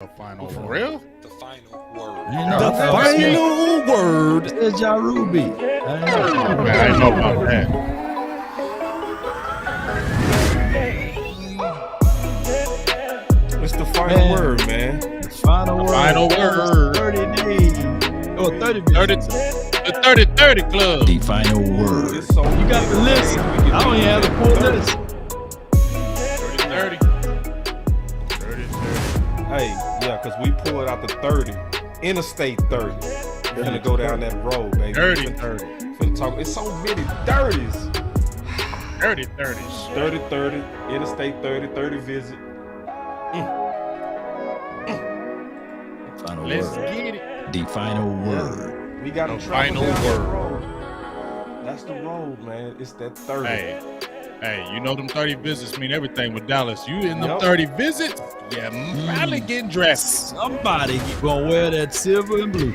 The final for real? The final word. The final word is Ja Ruby. I didn't know about that. It's the final word, man. The final word. Final word. 30 days. Oh, 30 minutes. The 30 Club. The final word. It's so You got the list. I don't even have the full list. 30. Hey, yeah, because we pulled out the 30. Interstate 30. We're gonna go down that road, baby. 30. Finna talk. It's so many 30s. 30. 30, Interstate 30 visit. Final Let's word. get it. The final word. We got to The travel final down word. that road. That's the road, man. It's that 30. Hey, you know them 30 visits mean everything with Dallas. You in them Yep. 30 visits, yeah, probably getting dressed. Somebody gonna wear that silver and blue.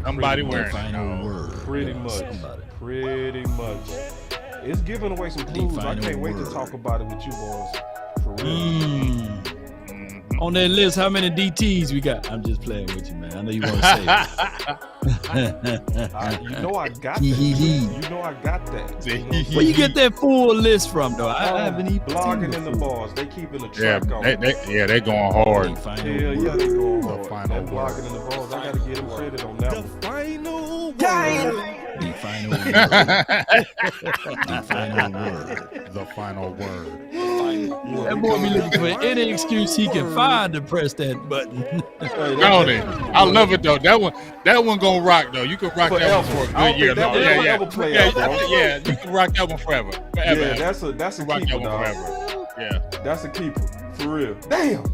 Somebody The wearing final it. word. Pretty Yeah, much. somebody. Pretty much. It's giving away some clues. I final can't wait to word. talk about it with you boys. For real. Mhm. On that list, how many DTs we got? I'm just playing with you, man. I know you want to say it. You know I got that. You know I got that. You know what I'm Where you get that full list from, though? I haven't even blogging seen in the bars. They keeping a Yeah, track on. they going hard. The final Yeah, word. they going The hard. final That word. blogging in the bars. I gotta get them credit on that one. The final word. The final word. The final word. That boy be looking for any excuse he can find to press that button. Don't it? I love it though. That one gonna rock though. You can rock that one for a I don't good year. think that one will ever play out, bro. Yeah, you can rock that one forever. Yeah, that's a You can rock keeper, that one dog. forever. Yeah. That's a keeper. For real. Damn.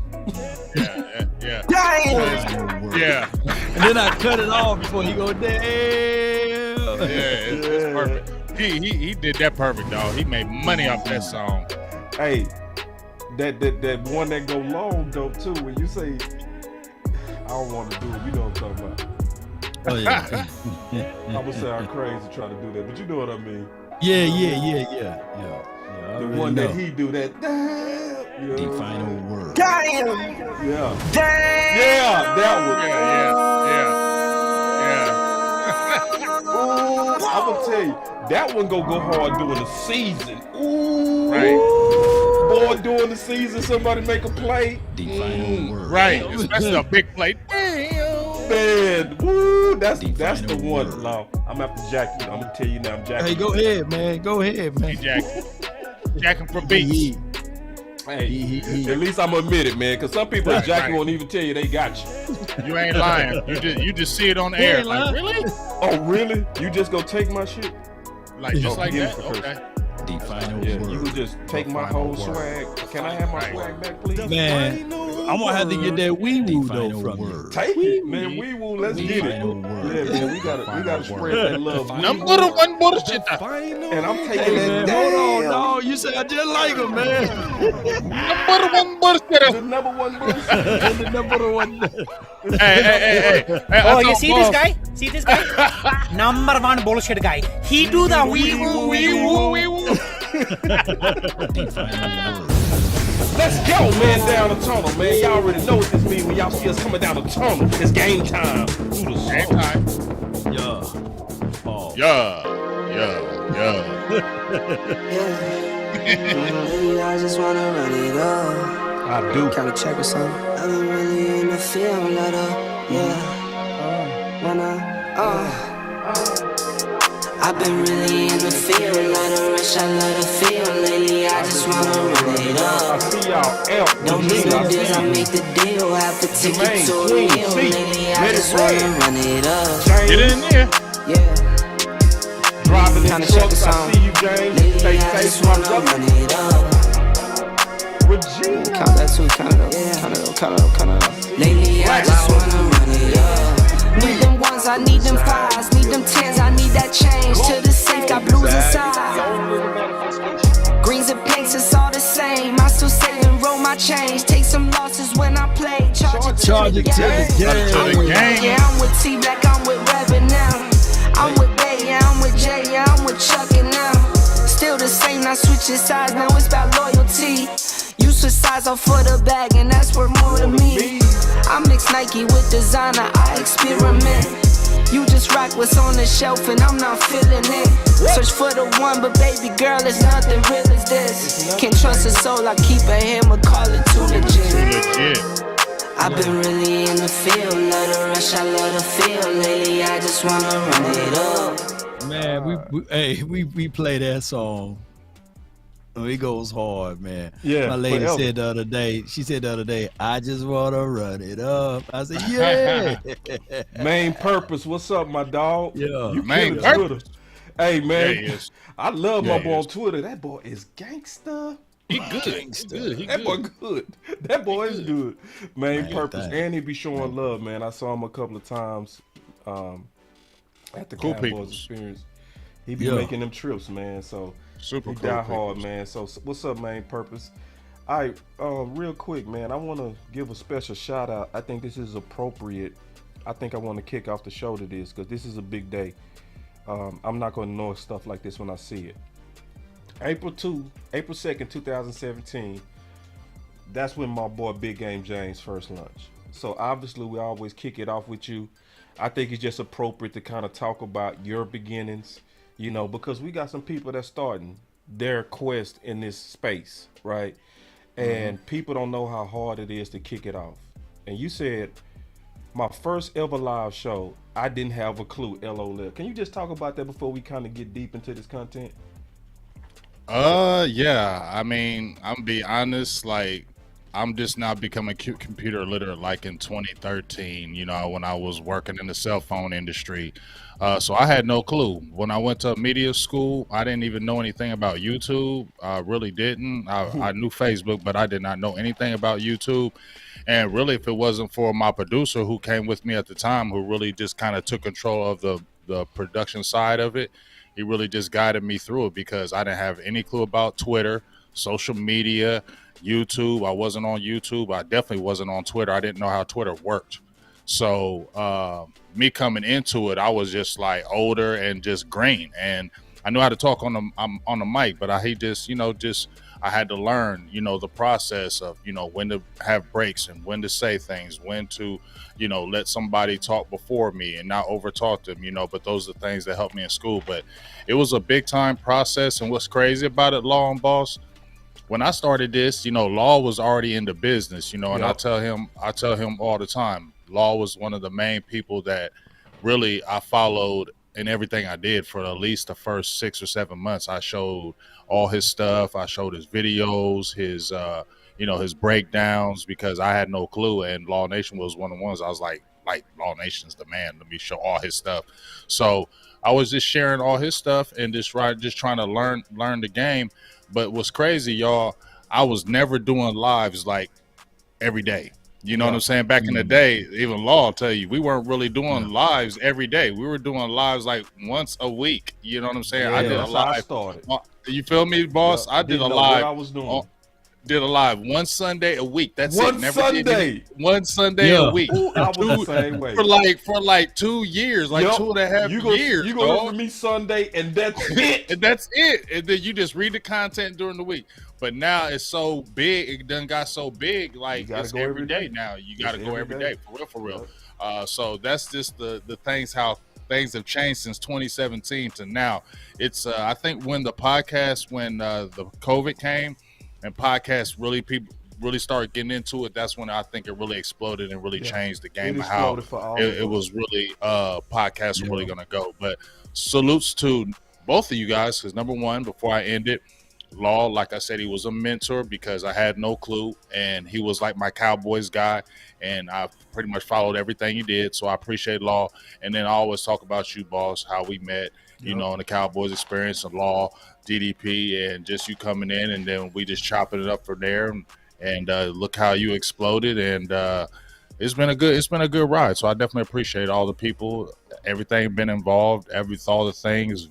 Yeah. Final word. Yeah. And then I cut it off before he go, damn. Yeah, it's perfect. He did that perfect, dog. He made money off that song. Hey, that one that go long though too. When you say I don't want to do it, you know what I'm talking about. Oh, yeah. I would say I'm crazy trying to do that, but you know what I mean. Yeah. I The already one know. that he do that. Damn. You know The what I'm final saying? word. Yeah. Yeah, that one. Ooh, I'm gonna tell you, that one go hard during the season. Ooh, Right. Boy, during the season, somebody make a play. The final word. Right. Especially a big play. Damn. Man, woo, that's The the final one. word. Law. I'm after Jack you. I'm gonna tell you now, I'm Jack. Hey, go ahead, man. Go ahead, man. Jacking for beats. Hey, at least I'm gonna admit it, man. Cause some people at Jack right. won't even tell you they got you. You ain't lying. You just see it on the He air. ain't Like, lying. really? Oh, really? You just gonna take my shit? Like just Oh, like yeah, that? for Okay. The final Yeah, word. you can just take my final whole word. swag. Can I have my Right. swag back, please? Man, I'm gonna have to get that wee woo The though final from you. word. Take it, man. We will. Let's The get it. final word. Yeah, man. We gotta Final spread word. that love. Number one bullshit. And I'm taking Hey, man, that hold on, down. dog. You said I just like him, man. Number one bullshit. The number one bullshit. The number one. Hey. Oh, you see this guy? See this guy? Number one bullshit guy. He do the wee woo wee woo. The final word. Let's go, man, down the tunnel, man. Y'all already know what this means when y'all see us coming down the tunnel. It's game time. Through the Game song. time. Yeah. Paul. Yeah. I just wanna run it up. I do. Can we check or something? I've been really in the field, let up, yeah. I've been really in the field, let her rush, I let her feel. Lately, I just wanna run it I up. see y'all out. Don't need no deals, I make the deal. Have to take it to a meal. Lately, I just wanna run it up. Get in there. Yeah. Driving in Kinda check trucks. the I song. see you, James. Lately, Stay I safe, just my wanna brother. run it up. Regina. Count that too, count it up, count it up, count it up, count it up. Lately, I just wanna run it up. Need them ones, I need them fives, need them tens, I need that change. To the safe, got blues inside. Greens and pinks, it's all the same. I still save and roll my change. Take some losses when I play. Charge it Charge it to the game. Yeah, I'm with T Black, I'm with Revan now. I'm with Bay, yeah, I'm with Jay, yeah, I'm with Chuck and now. Still the same, not switching sides, now it's about loyalty. You switch sides off for the bag, and that's worth more to me. I mix Nike with designer, I experiment. You just rock what's on the shelf and I'm not feeling it. Search for the one, but baby girl, it's nothing real as this. Can't trust a soul, I keep a hammer, call it too legit. I've been really in the field, love the rush, I love the feel. Lately, I just wanna run it up. Man, we play that song. Oh, it goes hard, man. Yeah, my lady forever. said the other day, I just wanna run it up. I said, yeah. Main Purpose, what's up, my dog? Yeah. You Main killing Twitter. Purpose. Hey, man, Yeah, he is. I love Yeah, my he boy on is. Twitter. That boy is gangster. He good. He good. He That boy good. good. That boy is good. Main Man, Purpose. thanks. And he be showing love, man. I saw him a couple of times at the Cool Cowboys peoples. experience. He be Yeah. making them trips, man. So Super he cool. die hard, peoples. man. So what's up, Main Purpose? All right, real quick, man. I want to give a special shout out. I think this is appropriate. I think I want to kick off the show to this because this is a big day. I'm not going to know stuff like this when I see it. April 2nd, 2017. That's when my boy Big Game James first lunch. So obviously we always kick it off with you. I think it's just appropriate to kind of talk about your beginnings, you know, because we got some people that's starting their quest in this space, right? And people don't know how hard it is to kick it off. And you said my first ever live show, I didn't have a clue, LOL. Can you just talk about that before we kind of get deep into this content? Yeah. I mean, I'm be honest, like I'm just now becoming computer literate like in 2013, you know, when I was working in the cell phone industry. So I had no clue. When I went to media school, I didn't even know anything about YouTube. I really didn't. I knew Facebook, but I did not know anything about YouTube. And really, if it wasn't for my producer who came with me at the time, who really just kind of took control of the production side of it, he really just guided me through it because I didn't have any clue about Twitter, social media, YouTube. I wasn't on YouTube. I definitely wasn't on Twitter. I didn't know how Twitter worked. So me coming into it, I was just like older and just green, and I knew how to talk on the mic, but I had to learn, you know, the process of, you know, when to have breaks and when to say things, when to, you know, let somebody talk before me and not over talk them, you know, but those are the things that helped me in school. But it was a big time process. And what's crazy about it, Law and Boss, when I started this, you know, Law was already in the business, you know, and Yep. I tell him all the time, Law was one of the main people that really I followed in everything I did for at least the first 6 or 7 months. I showed all his stuff. I showed his videos, his, you know, his breakdowns, because I had no clue. And Law Nation was one of the ones I was like Law Nation's the man. Let me show all his stuff. So I was just sharing all his stuff and just trying to learn the game. But what's crazy, y'all, I was never doing lives like every day. You know what I'm saying? Back in the day, even Law will tell you, we weren't really doing lives every day. We were doing lives like once a week. You know what I'm saying? Yeah, I did a that's how I live. started. You feel me, boss? Yeah, I did a didn't know live. what I was doing. Did a live one Sunday a week. That's One it. Never Sunday. did any- one Sunday a week. Ooh, I was the same way. For like 2 years, like Yup. 2.5 years. You gonna dog. look at me Sunday and that's it. And that's it. And then you just read the content during the week. But now it's so big. It done got so big. Like gotta it's go every every day day. now. You got to It's go every every day. For real. So that's just the things, how things have changed since 2017 to now. It's I think when the COVID came and podcasts people really started getting into it, that's when I think it really exploded and really changed the game of how exploded for all of it us. was really podcasts were really gonna go. But salutes to both of you guys, because number one, before I end it, Law, like I said, he was a mentor because I had no clue, and he was like my Cowboys guy, and I pretty much followed everything he did. So I appreciate Law. And then I always talk about you, boss, how we met, you know, in the Cowboys experience, and Law, DDP, and just you coming in, and then we just chopping it up from there. And look how you exploded, and it's been a good ride. So I definitely appreciate all the people, everything been involved, all the things,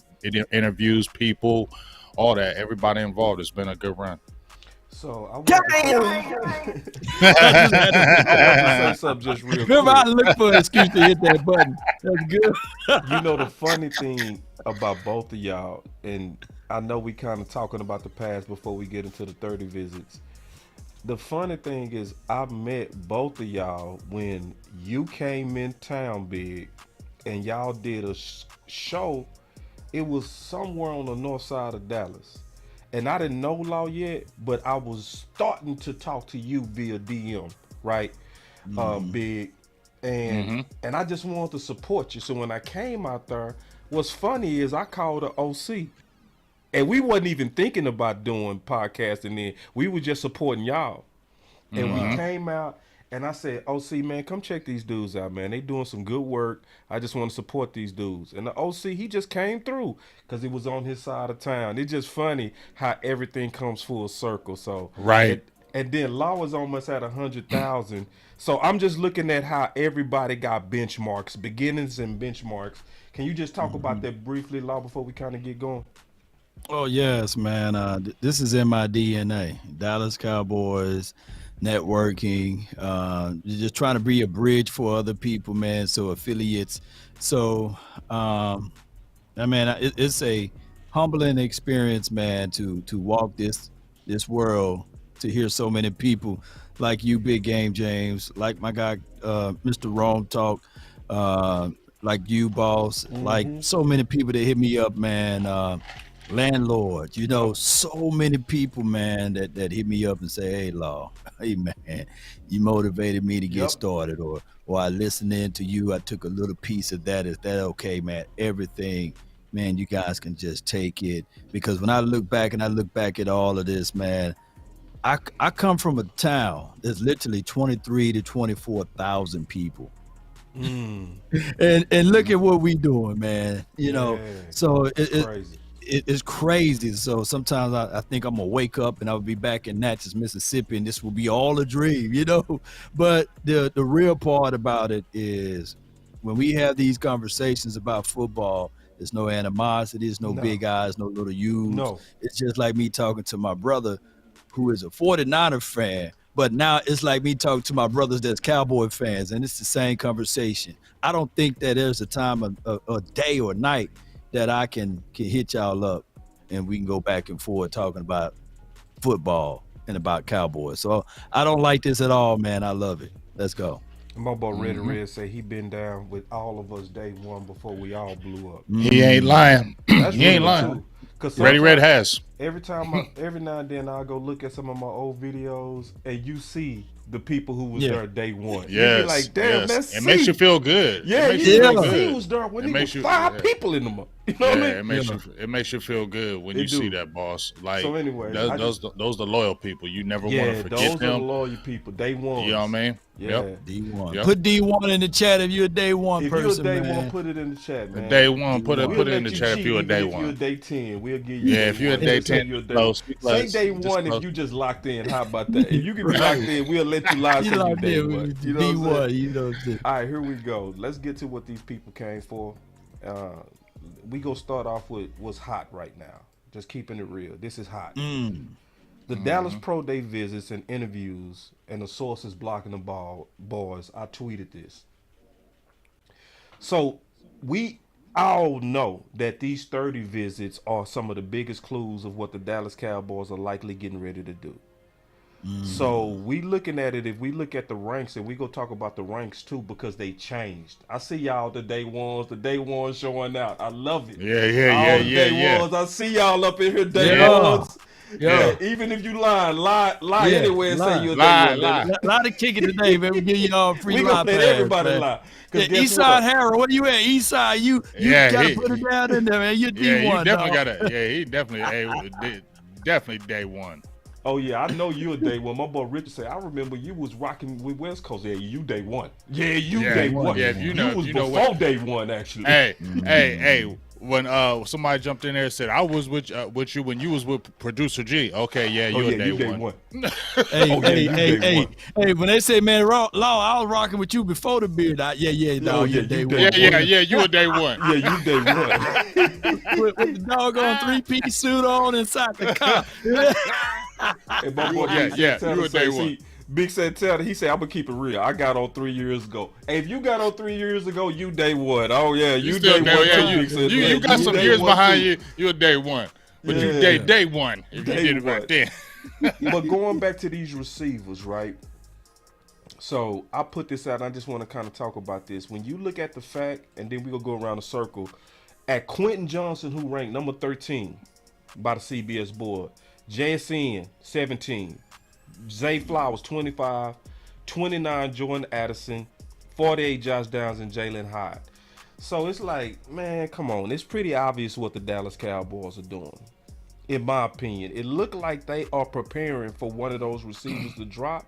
interviews, people, all that, everybody involved. It's been a good run. So I want to say something just real Remember, I quick. looked for an excuse to hit that button. That's good. You know the funny thing about both of y'all, and I know we kind of talking about the past before we get into the 30 visits. The funny thing is, I met both of y'all when you came in town, Big, and y'all did a show. It was somewhere on the north side of Dallas. And I didn't know Law yet, but I was starting to talk to you via DM, right? Big. And I just wanted to support you. So when I came out there, what's funny is I called the OC. And we wasn't even thinking about doing podcasting then. We were just supporting y'all. And we came out and I said, OC, man, come check these dudes out, man. They doing some good work. I just want to support these dudes. And the OC, he just came through because he was on his side of town. It's just funny how everything comes full circle. So Right. and then Law was almost at 100,000. So I'm just looking at how everybody got benchmarks, beginnings and benchmarks. Can you just talk about that briefly, Law, before we kind of get going? Oh yes, man. This is in my DNA. Dallas Cowboys, networking, just trying to be a bridge for other people, man. So affiliates. So, it's a humbling experience, man, to walk this world, to hear so many people like you, Big Game James, like my guy, Mr. Rome Talk, like you, boss, like so many people that hit me up, man. Landlord, so many people, man, that hit me up and say, hey, Law, hey, man, you motivated me to get started, or I listened in to you, I took a little piece of that. Is that okay, man? Everything, man, you guys can just take it, because when I look back at all of this, man, I come from a town that's literally 23 to 24,000 people. And look at what we doing, man. So it's crazy. It's crazy. So sometimes I think I'm gonna wake up and I'll be back in Natchez, Mississippi, and this will be all a dream, But the real part about it is when we have these conversations about football, there's no animosity, there's no big eyes, no little U's. No. It's just like me talking to my brother who is a 49er fan, but now it's like me talking to my brothers that's Cowboy fans, and it's the same conversation. I don't think that there's a time, a day or night that I can hit y'all up and we can go back and forth talking about football and about Cowboys. So I don't like this at all, man. I love it. Let's go. My boy Red say he been down with all of us day one before we all blew up. He ain't lying. He ain't lying. Ready Red has. Every now and then I'll go look at some of my old videos and you see the people who was there day one. Yes, you be like, damn, yes. It makes you feel good. Yeah, you was there when he was 5 people in them. You know what I mean? It makes you feel good when you see that, boss. Like, so anyway, those the loyal people. You never want to forget those them. Are the loyal people. Day one. You know what I mean? Yeah. D1. Yep. Put D1 in the chat if you're a day one person. If you're a day man. one, put it in the chat, man. Day one, put it in the chat if you're a day one. If you're a day 10, we'll give you. Yeah, if you're a day 10, say day one if you just locked in. How about that? If you can be locked in, we'll let you live. You day one. You know what I'm saying? All right, here we go. Let's get to what these people came for. We gonna start off with what's hot right now. Just keeping it real. This is hot. The Dallas Pro Day visits and interviews and the sources blocking the boys. I tweeted this. So we all know that these 30 visits are some of the biggest clues of what the Dallas Cowboys are likely getting ready to do. So we looking at it, if we look at the ranks, and we go talk about the ranks too, because they changed. I see y'all the day ones showing out. I love it. Yeah. I see y'all up in here day ones. Yeah. Even if you lie anyway and say you're a day one. Lie to kick it today, man. We give you all free lie. We gonna let everybody lie. Eastside Harold, what are you at? Eastside, you gotta put it down in there, man. You're D1. You definitely gotta. Yeah, he definitely day one. Oh yeah, I know you a day one. My boy Richard said, I remember you was rocking with West Coast. Yeah, you day one. Yeah, day one. Yeah, you was before day one actually. Hey. When somebody jumped in there and said I was with you when you was with producer G. Okay, you a day one. Hey, when they say man, Law, I was rocking with you before the beard. You day one. You a day one. Yeah, you day one. with the doggone 3-piece suit on inside the car. And my boy, you a day one. Big said, he said, I'm gonna keep it real. I got on 3 years ago. Hey, if you got on 3 years ago, you day one. Oh yeah, you day one. You got some years behind you. You a day one, but you day one. If you did it back then. But going back to these receivers, right? So I put this out. And I just want to kind of talk about this. When you look at the fact, and then we gonna go around the circle, at Quentin Johnson, who ranked number 13 by the CBS board, JSN 17, Zay Flowers 25, 29 Jordan Addison, 48 Josh Downs, and Jalen Hyde. So it's like, man, come on. It's pretty obvious what the Dallas Cowboys are doing. In my opinion, it looked like they are preparing for one of those receivers to drop.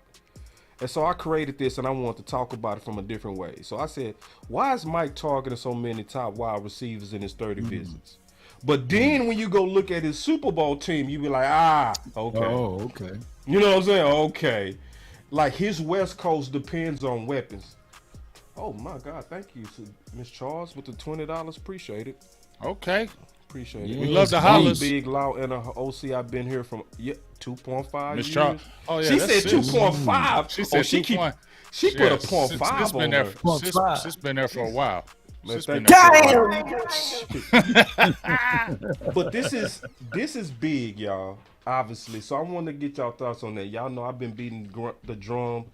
And so I created this and I wanted to talk about it from a different way. So I said, why is Mike targeting so many top wide receivers in his 30 visits? But then when you go look at his Super Bowl team, you be like, okay. Oh, okay. You know what I'm saying? Okay. Like his West Coast depends on weapons. Oh my God, thank you, Miss Charles, with the $20. Appreciate it. Okay. Appreciate it. We love the hollers. Big Loud and a OC. I've been here from 2.5 Miss years. Charles. Oh yeah, She that's said sis. 2.5. She said she 2. She put a Sis 0.5 been on there. her. Sis been there for a while. Man, Sis been thank there for a while. But this is big, y'all. Obviously, so I want to get y'all thoughts on that. Y'all know I've been beating the drum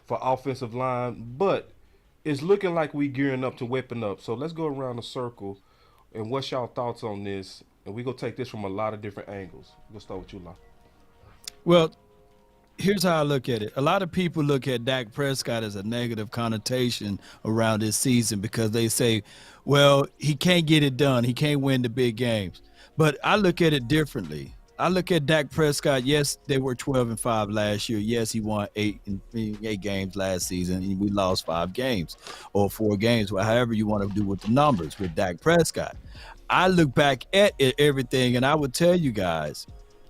for offensive line, but it's looking like we gearing up to weapon up. So let's go around the circle, and what's y'all thoughts on this? And we gonna take this from a lot of different angles. We'll start with you, La. Well, here's how I look at it. A lot of people look at Dak Prescott as a negative connotation around this season because they say, well, he can't get it done. He can't win the big games. But I look at it differently. I look at Dak Prescott. Yes, they were 12-5 last year. Yes, he won eight games last season. And we lost 5 games or 4 games, however you want to do with the numbers with Dak Prescott. I look back at everything, and I would tell you guys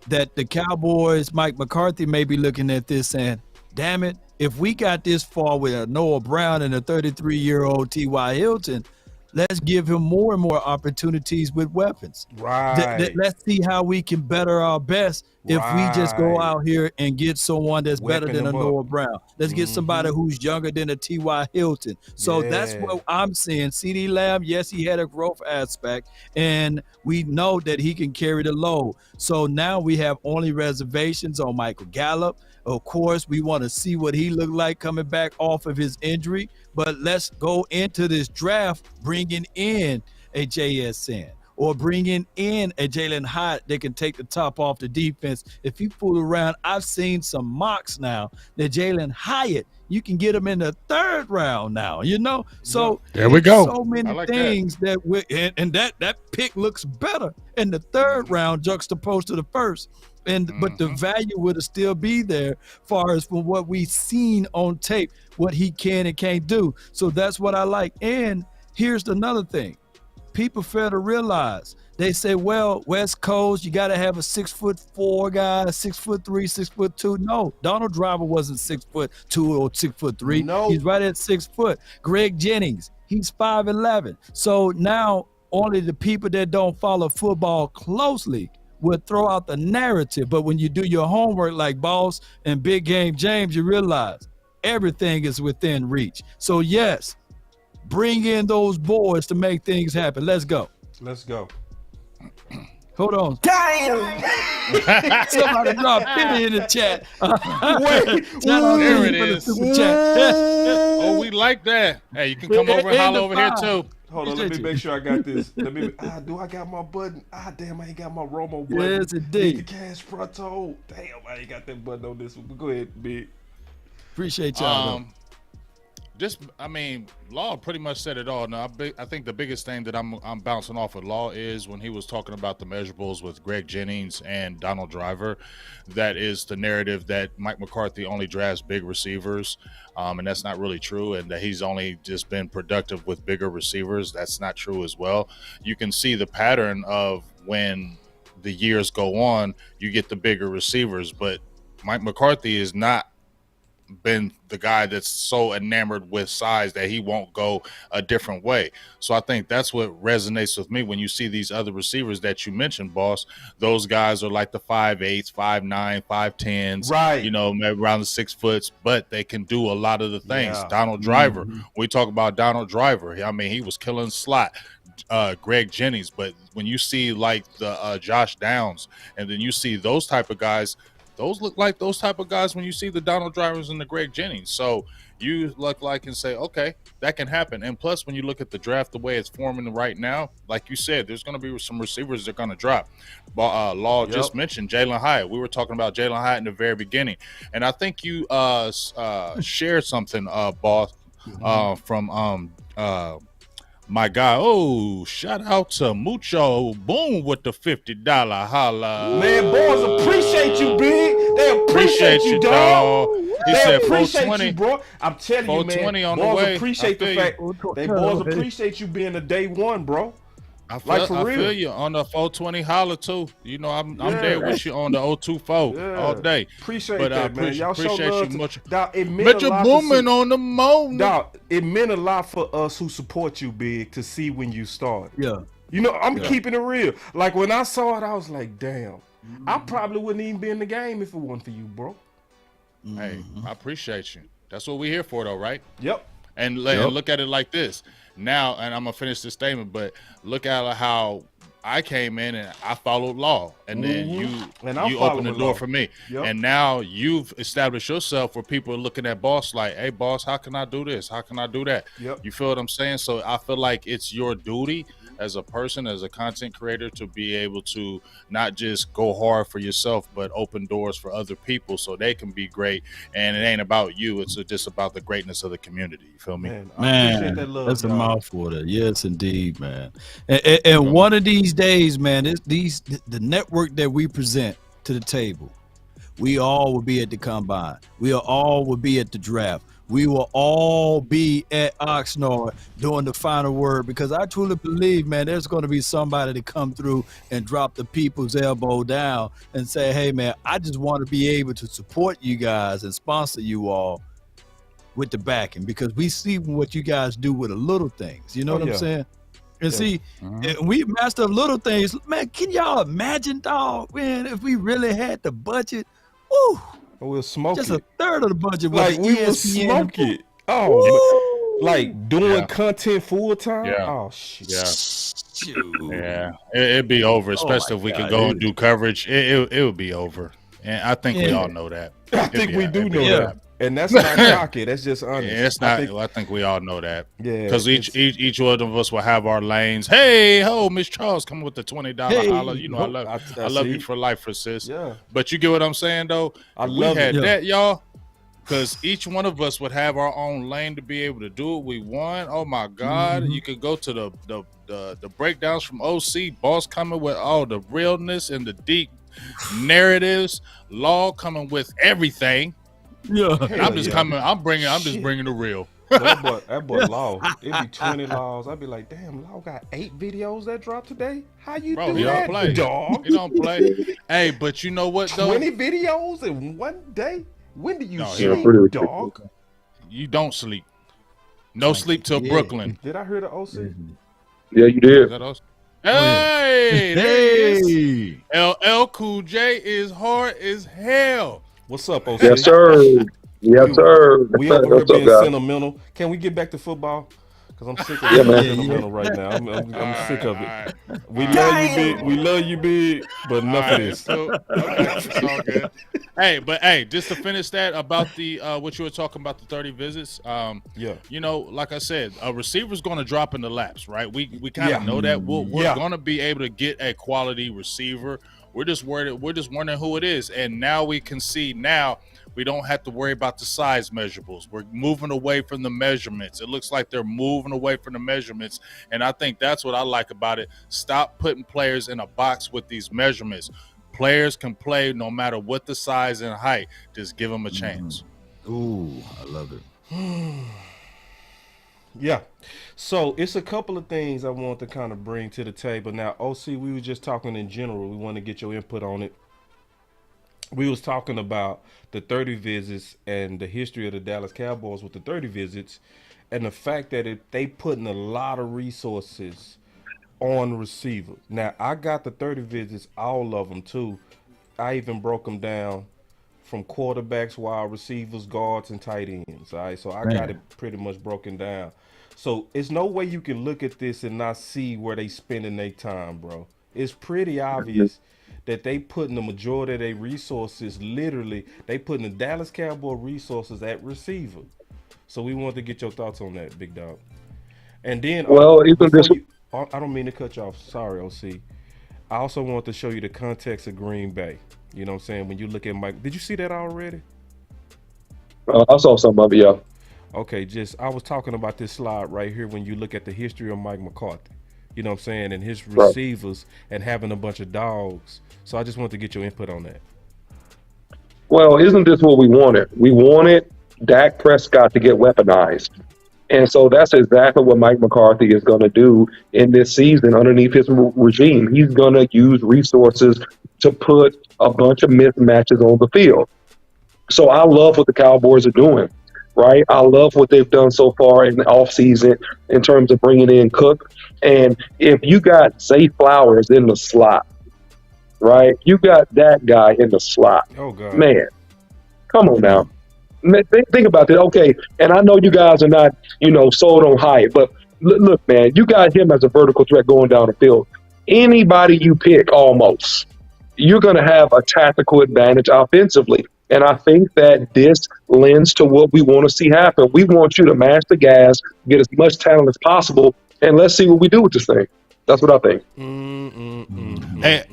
that the Cowboys, Mike McCarthy may be looking at this saying, damn it, if we got this far with a Noah Brown and a 33-year-old T.Y. Hilton, let's give him more and more opportunities with weapons. Right. Let's see how we can better our best if we just go out here and get someone that's better than a Noah Brown. Let's get somebody who's younger than a T.Y. Hilton. So that's what I'm seeing. CeeDee Lamb, yes, he had a growth aspect, and we know that he can carry the load. So now we have only reservations on Michael Gallup. Of course, we want to see what he looked like coming back off of his injury. But let's go into this draft bringing in a JSN or bringing in a Jalen Hyde that can take the top off the defense. If you fool around, I've seen some mocks now that Jalen Hyatt, you can get him in the 3rd round now, you know? So there we go. So many things that we and that pick looks better in the 3rd round juxtaposed to the 1st. But the value would still be there far as from what we've seen on tape, what he can and can't do. So that's what I like. And here's another thing. People fail to realize. They say, well, West Coast, you got to have a 6'4" guy, 6'3", 6'2". No, Donald Driver wasn't 6'2" or 6'3". No. He's right at 6 foot. Greg Jennings, he's 5'11". So now only the people that don't follow football closely would throw out the narrative. But when you do your homework like Boss and Big Game James, you realize everything is within reach. So yes, bring in those boys to make things happen. Let's go. Let's go. Hold on. Damn! Somebody drop 50 in the chat. Wait, there it is. Oh, we like that. Hey, you can come over and holler over here too. Hold on, let me make sure I got this. Do I got my button? Damn, I ain't got my Romo button. Yes, indeed. Need the cash pronto. Damn, I ain't got that button on this one. But go ahead, Big. Appreciate y'all. Law pretty much said it all. Now, I think the biggest thing that I'm bouncing off of Law is when he was talking about the measurables with Greg Jennings and Donald Driver. That is the narrative that Mike McCarthy only drafts big receivers, and that's not really true, and that he's only just been productive with bigger receivers. That's not true as well. You can see the pattern of when the years go on, you get the bigger receivers, but Mike McCarthy is not been the guy that's so enamored with size that he won't go a different way. So I think that's what resonates with me when you see these other receivers that you mentioned, Boss. Those guys are like the 5'8", 5'9", 5'10", right? You know, maybe around the 6 foot, but they can do a lot of the things. Yeah. Donald Driver. We talk about Donald Driver. I mean, he was killing slot. Greg Jennings, but when you see like the Josh Downs, and then you see those type of guys, those look like those type of guys when you see the Donald Drivers and the Greg Jennings. So you look like and say, okay, that can happen. And plus, when you look at the draft the way it's forming right now, like you said, there's going to be some receivers that are going to drop. Law just mentioned Jalen Hyatt. We were talking about Jalen Hyatt in the very beginning, and I think you shared something, boss, from my guy. Oh, shout out to Mucho Boom with the $50 holla. Man, boys appreciate you, big. They appreciate you, dog. He They said appreciate 420. you, bro. I'm telling you, 420 man. on the Boys way. appreciate the I fact feel they boys appreciate you being a day one, bro. I feel, Like, for I real. feel you on the 420 holla too. You know, I'm there with you on the 024 all day. Appreciate But I that, man. Y'all show appreciate love you much. Dog, it meant But a you're lot booming to on the moon. Dog, it meant a lot for us who support you, big, to see when you started. Yeah. You know, I'm keeping it real. Like, when I saw it, I was like, damn. I probably wouldn't even be in the game if it wasn't for you, bro. Hey, I appreciate you. That's what we're here for, though, right? Yep. And look at it like this. Now, and I'm gonna finish this statement, but look at how I came in and I followed law, and then you opened the door for me, and now you've established yourself where people are looking at boss like, hey, boss, how can I do this? How can I do that? You feel what I'm saying? So I feel like it's your duty as a person, as a content creator, to be able to not just go hard for yourself, but open doors for other people so they can be great. And it ain't about you; it's just about the greatness of the community. You feel me? Man, I appreciate that love, that's a dog. mouthful there. Yes, indeed, man. And one of these days, man, the network that we present to the table, we all will be at the combine. We all will be at the draft. We will all be at Oxnard doing the final word, because I truly believe, man, there's going to be somebody to come through and drop the people's elbow down and say, hey, man, I just want to be able to support you guys and sponsor you all with the backing, because we see what you guys do with the little things. You know what I'm saying? And see, we master little things. Man, can y'all imagine, dog, man, if we really had the budget? Woo! We'll smoke just it. a third of the budget. Like, we will smoke it. Oh, like doing content full time. Oh shit. It'd be over, especially if we could go and do coverage. It would be over, and I think we all know that. I think we do know that. And that's not cocky. That's just honest. Yeah, it's not. I think we all know that. Yeah, because each one of us will have our lanes. Hey, ho, Miss Charles, coming with the $20 holla. You know, I love you for life, for sis. Yeah. But you get what I'm saying, though. We had that, y'all. Because each one of us would have our own lane to be able to do what we want. Oh my God! You could go to the breakdowns from OC, boss coming with all the realness and the deep narratives. Law coming with everything. Yeah, and I'm just coming. I'm just bringing the real. That boy Law, it'd be 20 laws. I'd be like, damn, Law got 8 videos that dropped today. How you do that, play. Dog? He don't play. Hey, but you know what though? 20 videos in one day. When do you sleep, dog? You don't sleep. No sleep till Brooklyn. Did I hear the OC? Yeah, you did. Hey, there he is. LL Cool J is hard as hell. What's up, OC? Yes, sir. Yes, sir. We over here being sentimental. Can we get back to football? Because I'm sick of being sentimental right now. I'm sick of it. We love you, big. We love you, big. But enough of this. It's all good. Hey, just to finish that about the what you were talking about, the 30 visits. You know, like I said, a receiver's going to drop in the laps, right? We kind of know that. We're going to be able to get a quality receiver. We're just wondering who it is, and now we can see now. We don't have to worry about the size measurables. We're moving away from the measurements. It looks like they're moving away from the measurements, and I think that's what I like about it. Stop putting players in a box with these measurements. Players can play no matter what the size and height. Just give them a chance. Ooh, I love it. Yeah. So it's a couple of things I want to kind of bring to the table. Now, OC, we were just talking in general. We want to get your input on it. We was talking about the 30 visits and the history of the Dallas Cowboys with the 30 visits, and the fact that they putting a lot of resources on the receiver. Now, I got the 30 visits, all of them too. I even broke them down from quarterbacks, wide receivers, guards, and tight ends. All right, so I got it pretty much broken down. So it's no way you can look at this and not see where they spending their time, bro. It's pretty obvious that they putting the majority of their resources, literally, they putting the Dallas Cowboy resources at receiver. So we want to get your thoughts on that, big dog. And then Well, isn't before this? you, I don't mean to cut you off. Sorry, OC. I also want to show you the context of Green Bay. You know what I'm saying? When you look at Mike, did you see that already? I saw some of it. Yeah. Okay, just I was talking about this slide right here when you look at the history of Mike McCarthy. You know what I'm saying? And his Right. receivers and having a bunch of dogs. So I just want to get your input on that. Well, isn't this what we wanted? We wanted Dak Prescott to get weaponized. And so that's exactly what Mike McCarthy is going to do in this season underneath his regime. He's going to use resources to put a bunch of mismatches on the field. So I love what the Cowboys are doing, right? I love what they've done so far in the offseason in terms of bringing in Cook. And if you got Zay Flowers in the slot, right? You got that guy in the slot. Oh God. Man, come on now. Think about that. Okay, and I know you guys are not, sold on Hyatt, but look, man, you got him as a vertical threat going down the field. Anybody you pick, almost, you're going to have a tactical advantage offensively. And I think that this lends to what we want to see happen. We want you to mash the gas, get as much talent as possible, and let's see what we do with this thing. That's what I think.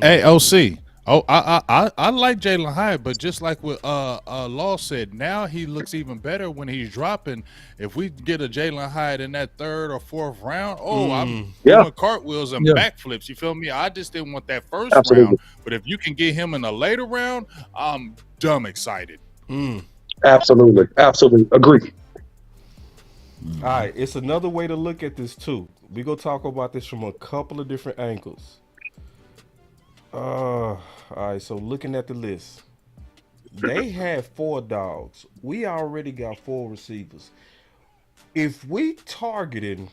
Hey, OC. Oh, I like Jalen Hyatt, but just like what Law said, now he looks even better when he's dropping. If we get a Jalen Hyatt in that third or fourth round, I'm doing cartwheels and backflips. You feel me? I just didn't want that first round, but if you can get him in a later round, I'm dumb excited. Absolutely. Agree. All right, it's another way to look at this too. We're gonna talk about this from a couple of different angles. All right, so looking at the list, they had 4 dogs. We already got 4 receivers. If we targeting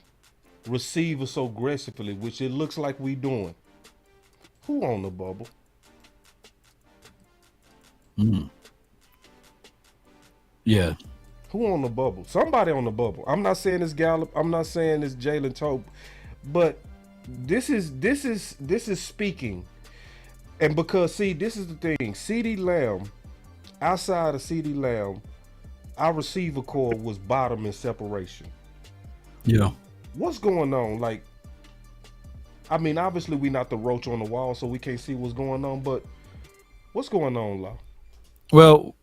receivers so aggressively, which it looks like we doing, who on the bubble? Yeah. Who on the bubble? Somebody on the bubble. I'm not saying it's Gallup. I'm not saying it's Jalen Tope, but this is speaking. And because this is the thing. CeeDee Lamb, outside of CeeDee Lamb, our receiver core was bottom in separation. Yeah. What's going on? Like, I mean, obviously we not the roach on the wall, so we can't see what's going on. But what's going on, Law? Well,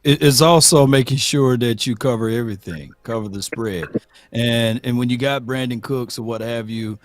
it's also making sure that you cover everything, cover the spread, and when you got Brandon Cooks or what have you,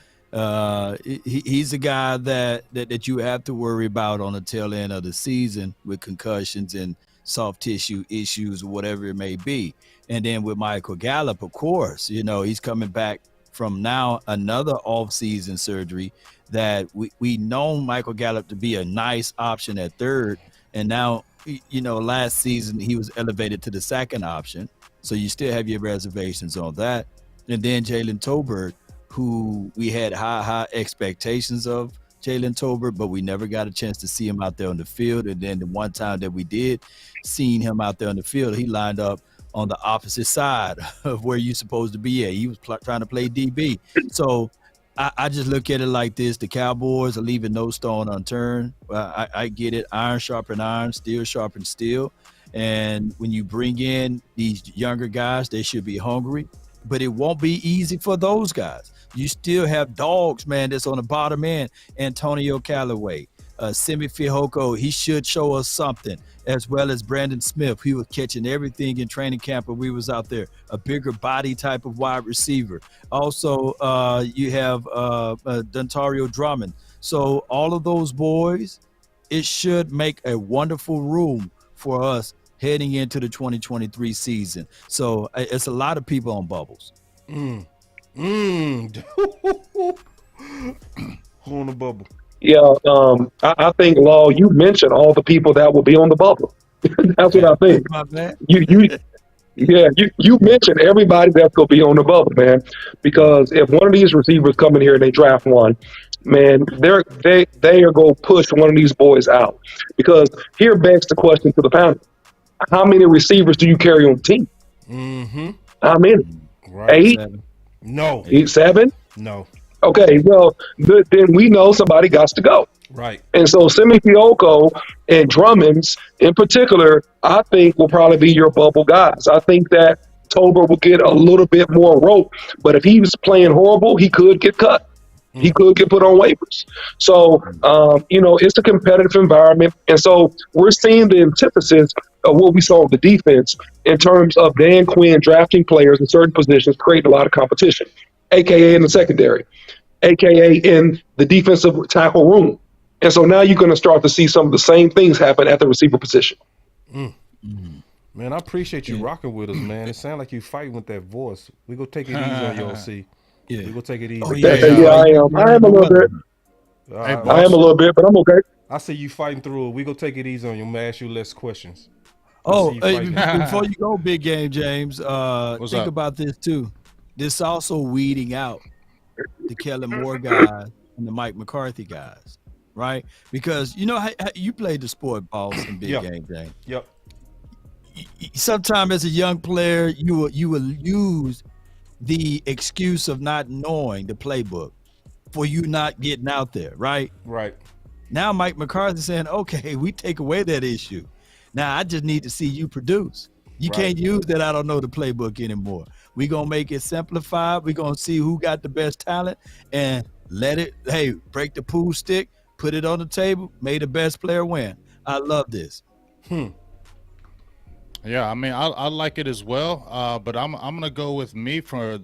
he's a guy that you have to worry about on the tail end of the season with concussions and soft tissue issues or whatever it may be. And then with Michael Gallup, of course, he's coming back from now another off-season surgery that we know Michael Gallup to be a nice option at third, and now last season he was elevated to the second option, so you still have your reservations on that. And then Jalen Tolbert, who we had high expectations of Jalen Tolbert, but we never got a chance to see him out there on the field. And then the one time that we did seen him out there on the field, he lined up on the opposite side of where you're supposed to be at. He was trying to play DB. So I just look at it like this. The Cowboys are leaving no stone unturned. I get it. Iron sharpen iron, steel sharpen steel. And when you bring in these younger guys, they should be hungry. But it won't be easy for those guys. You still have dogs, man, that's on the bottom end. Antonio Callaway, Simi Fihoko, he should show us something, as well as Brandon Smith. He was catching everything in training camp when we was out there, a bigger body type of wide receiver. Also, you have Dontario Drummond. So all of those boys, it should make a wonderful room for us heading into the 2023 season. So it's a lot of people on bubbles. Who on the bubble? Yeah, I think, Law, you mentioned all the people that will be on the bubble. That's what I think. My bad. You mentioned everybody that's going to be on the bubble, man. Because if one of these receivers come in here and they draft one, man, they are going to push one of these boys out. Because here begs the question to the panel: how many receivers do you carry on the team? Mm-hmm. How many? Right. 8? 7. No. 7? No. Okay, well, then we know somebody got to go. Right. And so Simi Fioco and Drummonds in particular, I think will probably be your bubble guys. I think that Tober will get a little bit more rope, but if he was playing horrible, he could get cut. He could get put on waivers. So, it's a competitive environment. And so we're seeing the antithesis of what we saw with the defense in terms of Dan Quinn drafting players in certain positions, creating a lot of competition, AKA in the secondary, AKA in the defensive tackle room. And so now you're going to start to see some of the same things happen at the receiver position. Man, I appreciate you rocking with us, man. It sounds like you fighting with that voice. We go take it easy on you, OC. Yeah. We go take it easy. Oh, Yeah, yeah. I am. I am a little bit. Hey, I am boss. a little bit, but I'm okay. I see you fighting through it. We go take it easy on you. I'm gonna ask you less questions. Oh, you hey, fighting. before you go, big game, James, think up? about this too. This also weeding out the Kellen Moore guys and the Mike McCarthy guys, right? Because you know how you played the sport balls in big game, James. Yep. Sometimes as a young player, you will use the excuse of not knowing the playbook for you not getting out there, right? Right. Now Mike McCarthy saying, okay, we take away that issue. Now I just need to see you produce. You can't use that I don't know the playbook anymore. We're going to make it simplified. We're going to see who got the best talent and break the pool stick, put it on the table, may the best player win. I love this. Yeah, I mean, I like it as well, but I'm gonna go with me for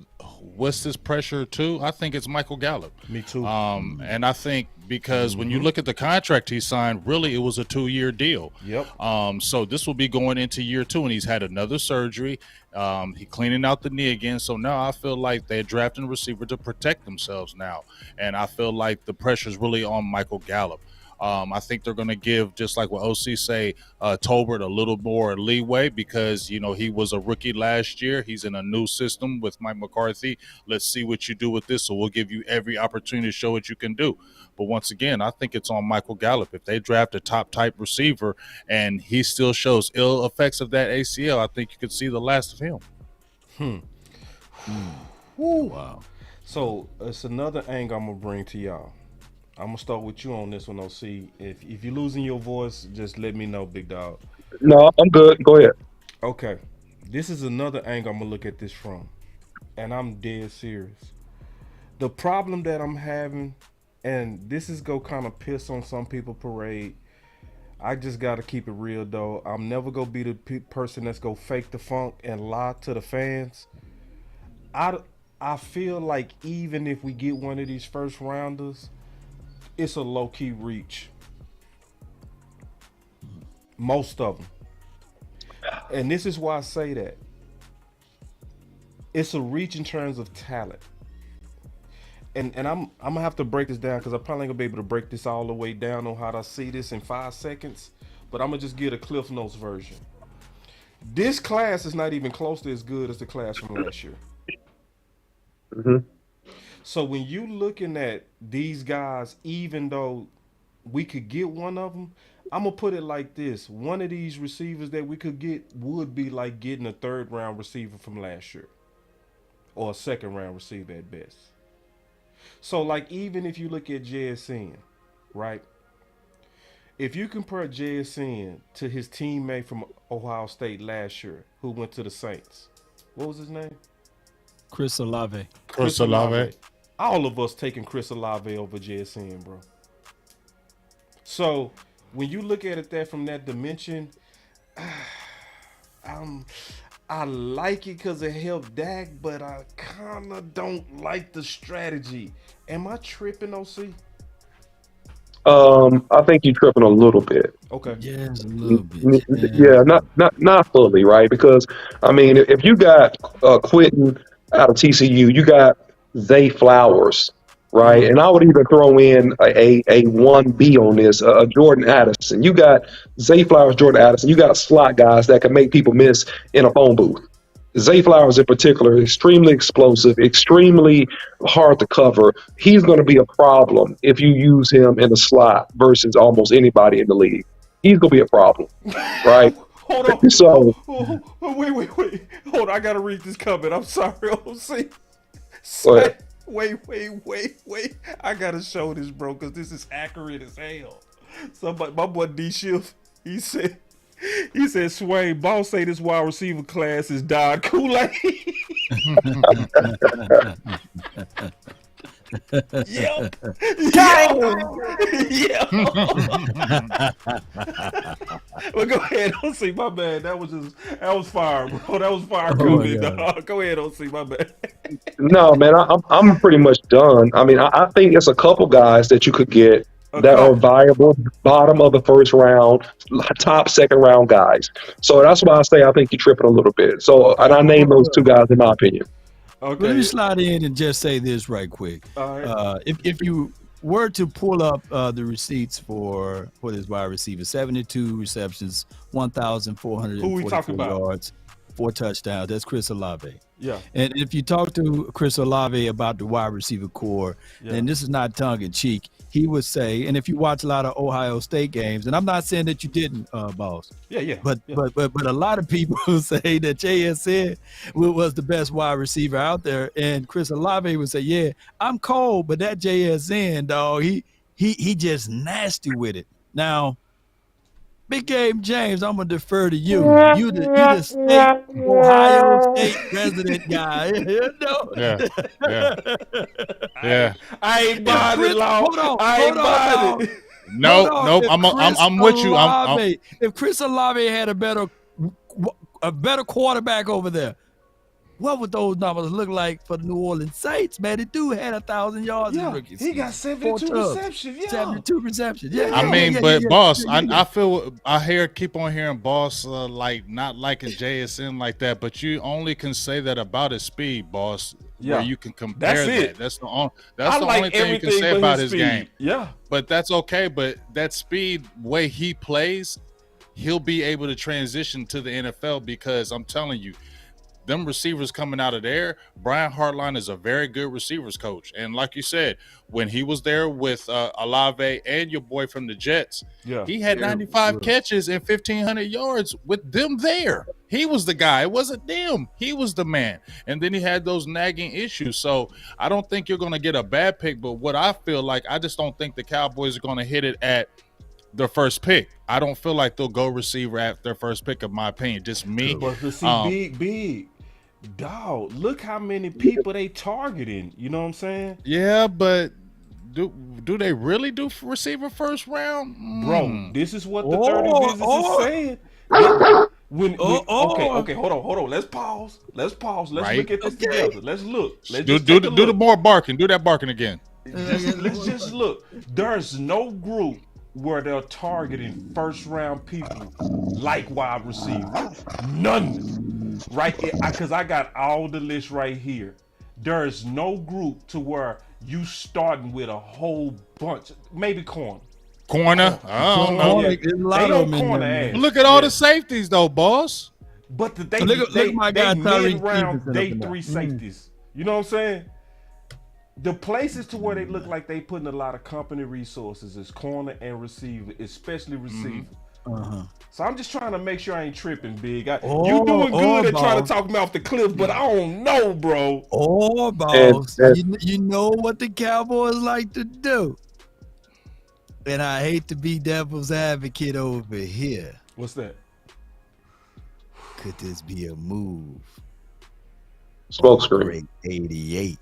what's this pressure too. I think it's Michael Gallup. Me too. And I think because when you look at the contract he signed, really it was a 2-year deal. Yep. So this will be going into year 2, and he's had another surgery. He cleaning out the knee again. So now I feel like they're drafting a receiver to protect themselves now, and I feel like the pressure is really on Michael Gallup. I think they're going to give, just like what OC say, Tolbert a little more leeway because, he was a rookie last year. He's in a new system with Mike McCarthy. Let's see what you do with this. So we'll give you every opportunity to show what you can do. But once again, I think it's on Michael Gallup. If they draft a top type receiver and he still shows ill effects of that ACL, I think you could see the last of him. Wow. So it's another angle I'm gonna bring to y'all. I'm gonna start with you on this one, OC. If you're losing your voice, just let me know, big dog. No, I'm good. Go ahead. Okay. This is another angle I'm gonna look at this from. And I'm dead serious. The problem that I'm having, and this is go kind of piss on some people parade. I just gotta keep it real though. I'm never gonna be the person that's gonna fake the funk and lie to the fans. I feel like even if we get one of these first rounders, it's a low-key reach. Most of them. And this is why I say that. It's a reach in terms of talent. And I'm gonna have to break this down because I probably ain't gonna be able to break this all the way down on how to see this in 5 seconds. But I'm gonna just get a Cliff Notes version. This class is not even close to as good as the class from last year. So when you looking at these guys, even though we could get one of them, I'm gonna put it like this: one of these receivers that we could get would be like getting a 3rd round receiver from last year, or a 2nd round receiver at best. So like even if you look at JSN, right? If you compare JSN to his teammate from Ohio State last year, who went to the Saints, what was his name? Chris Olave. Chris Olave. All of us taking Chris Olave over JSN, bro. So when you look at it that from that dimension, I like it because it helped Dak, but I kind of don't like the strategy. Am I tripping, OC? I think you're tripping a little bit. Okay. Yes, a little bit. Yeah, not fully, right? Because I mean, if you got Quentin out of TCU, you got Zay Flowers, right? And I would even throw in a 1B on this, Jordan Addison. You got Zay Flowers, Jordan Addison. You got slot guys that can make people miss in a phone booth. Zay Flowers in particular, extremely explosive, extremely hard to cover. He's going to be a problem if you use him in the slot versus almost anybody in the league. He's going to be a problem, right? Hold on. So, wait. Hold on. I got to read this comment. I'm sorry, OC. Go ahead. Wait. I gotta show this, bro, because this is accurate as hell. Somebody, my boy D Shift, he said, Swain, boss say this wide receiver class is Don Kool-Aid. Yep. Well, go ahead, don't see my bad. That was fire, bro. That was fire coming, dog. Go ahead, don't see my bad. No, man, I'm pretty much done. I mean, I think it's a couple guys that you could get that are viable, bottom of the first round, top second round guys. So that's why I say I think you're tripping a little bit. So, and I named those two guys in my opinion. Okay. Let me slide in and just say this right quick. All right. If you were to pull up the receipts for this wide receiver, 72 receptions, 1,444 yards, 4 touchdowns. That's Chris Olave. Yeah. And if you talk to Chris Olave about the wide receiver core, and this is not tongue in cheek, he would say, and if you watch a lot of Ohio State games, and I'm not saying that you didn't, boss. But a lot of people say that JSN was the best wide receiver out there, and Chris Olave would say, "Yeah, I'm cold, but that JSN dog, he just nasty with it." Now, Big Game James, I'm gonna defer to you. You the state Ohio State resident guy. You know? Yeah. I ain't buying it, Law. I ain't buying it. No, I'm with you. If Chris Olave had a better quarterback over there, what would those numbers look like for the New Orleans Saints, man? The dude had 1,000 yards in rookie season. He got 72 receptions. 72 receptions. Boss, I keep on hearing Boss like not liking JSN like that, but you only can say that about his speed, Boss. Where you can compare that. That's the only thing you can say about his game. Yeah. But that's okay. But that speed way he plays, he'll be able to transition to the NFL because I'm telling you, them receivers coming out of there, Brian Hartline is a very good receivers coach. And like you said, when he was there with Olave and your boy from the Jets, he had 95 catches and 1,500 yards with them there. He was the guy. It wasn't them. He was the man. And then he had those nagging issues. So I don't think you're going to get a bad pick. But what I feel like, I just don't think the Cowboys are going to hit it at their first pick. I don't feel like they'll go receiver at their first pick, in my opinion. Just me. But see, big. Dog, look how many people they targeting. You know what I'm saying? Yeah, but do they really do receiver first round? Bro, this is what the 30 business is saying. Okay, hold on. Let's pause. Let's look at this together. Let's look. Do the more barking. Do that barking again. Let's just look. There's no group where they're targeting first round people like wide receiver. None. Right, because I got all the list right here. There is no group to where you starting with a whole bunch, maybe corner. I don't know. They don't corner ass. Look at all the safeties though, boss. But they mid-round day 3 safeties. You know what I'm saying? The places to where they look like they putting a lot of company resources is corner and receiver, especially receiver. So I'm just trying to make sure I ain't tripping, big. You doing good at trying to talk me off the cliff, but I don't know, bro. Boss. You know what the Cowboys like to do. And I hate to be devil's advocate over here. What's that? Could this be a move? Smokescreen. 88.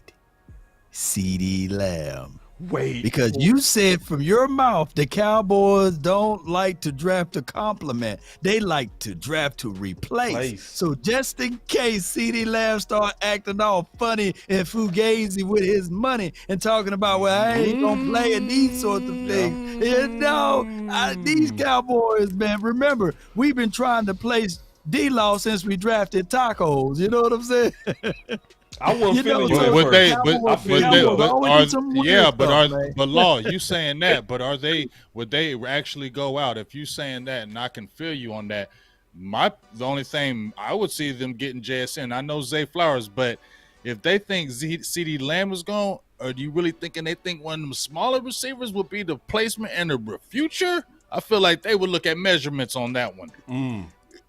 CD Lamb. Wait. Because you said from your mouth the Cowboys don't like to draft to compliment. They like to draft to replace. So just in case CD Lamb start acting all funny and fugazi with his money and talking about, well, I ain't gonna play in these sorts of things. You know, these Cowboys, man, remember, we've been trying to place D-Law since we drafted Tacos. You know what I'm saying? I wasn't feeling you. But Law, you saying that? But would they actually go out? If you saying that, and I can feel you on that. The only thing I would see them getting JSN. I know Zay Flowers, but if they think CD Lamb is gone, or do you really thinking they think one of them smaller receivers would be the placement in the future? I feel like they would look at measurements on that one.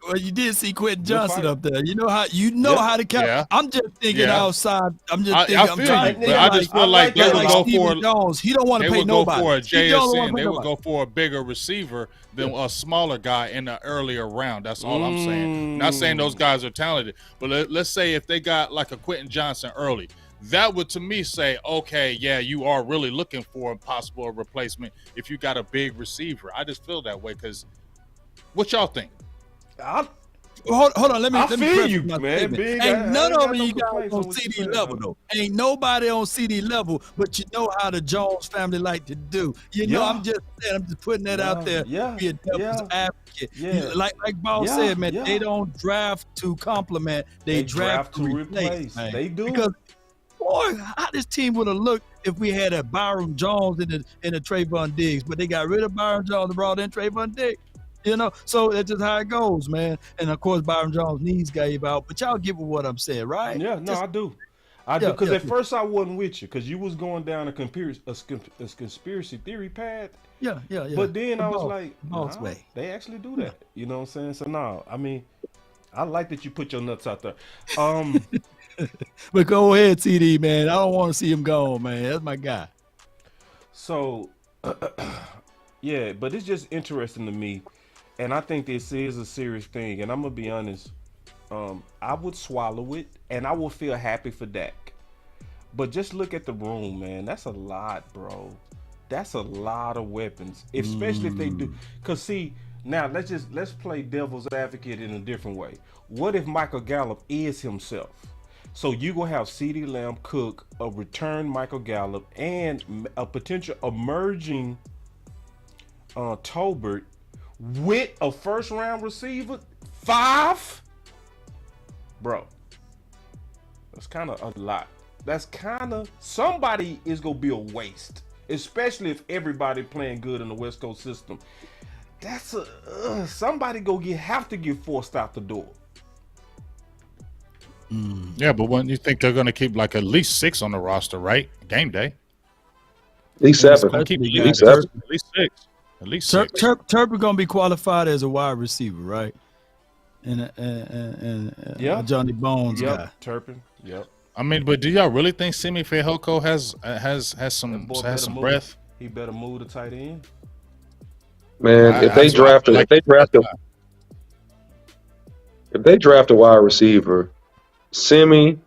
Well, you did see Quentin Good Johnson fight. up there. You know how Yeah. how to count. Yeah, I'm just thinking yeah. outside. I'm just I thinking. I'm feel trying you, to but think I like just feel like like they that. would like go Stephen for Jones. He don't want to they pay would go nobody. for a Steve Jones don't want JSN. to pay They would nobody. go for a bigger receiver than a smaller guy in the earlier round. That's all I'm saying. Not saying those guys are talented, but let's say if they got like a Quentin Johnson early, that would to me say, okay, yeah, you are really looking for a possible replacement if you got a big receiver. I just feel that way because what y'all think? I, Hold on, let me I feel preface you, my man. statement. Big. Ain't I none ain't of got no you guys complaints on on what you CD saying, level man. though. Ain't nobody on CD level, but you know how the Jones family like to do. You know, Yeah. I'm just saying, I'm just putting that out there. Yeah. Be a devil's Yeah. advocate. Yeah. Like Boss Yeah. said, man, Yeah. they don't draft to compliment, they They draft draft to to replace, replace. man. They do. Because boy, how this team would have looked if we had a Byron Jones in the Trayvon Diggs, but they got rid of Byron Jones and brought in Trayvon Diggs. You know, so that's just how it goes, man. And of course, Byron Jones' knees gave out, but y'all get what I'm saying, right? Yeah. No, Just I do. I do. yeah, Because yeah, at first I wasn't with you, because you was going down a conspiracy theory path. yeah. But then The I was boss, like, the boss nah, way. they actually do Yeah. that. You know what I'm saying? So no, I mean, I like that you put your nuts out there. But go ahead, TD, man. I don't want to see him gone, man. That's my guy. So yeah, but it's just interesting to me, and I think this is a serious thing. And I'm gonna be honest, I would swallow it, and I will feel happy for Dak. But just look at the room, man. That's a lot, bro. That's a lot of weapons, especially if they do. Cause see, now let's play devil's advocate in a different way. What if Michael Gallup is himself? So you gonna have CeeDee Lamb, Cook, a return Michael Gallup, and a potential emerging Tolbert with a first round receiver, 5, bro. That's kind of a lot. That's kind of somebody is gonna be a waste, especially if everybody playing good in the West Coast system. That's a somebody have to get forced out the door. Yeah, but when you think they're going to keep like at least 6 on the roster, right? Game day. At least And seven. Gonna keep especially at least least, seven. at least 6. At least 6. Turpin gonna be qualified as a wide receiver, right? And Yeah. Johnny Bones guy. Yep, Turpin. Yep. I mean, but do y'all really think Simi Fehoko has That some boy has some move. breath? He better move the tight end. Man, if they That's what I draft feel like. if they draft a wide receiver, Simi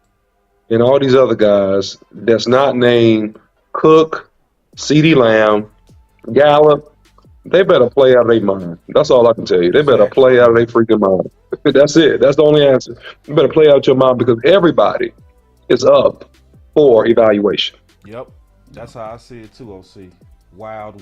and all these other guys that's not named Cook, CeeDee Lamb, Gallup, they better play out of their mind. That's all I can tell you. They better Exactly. play out of their freaking mind. That's it. That's the only answer. You better play out your mind because everybody is up for evaluation. Yep. That's how I see it too, OC. Wild.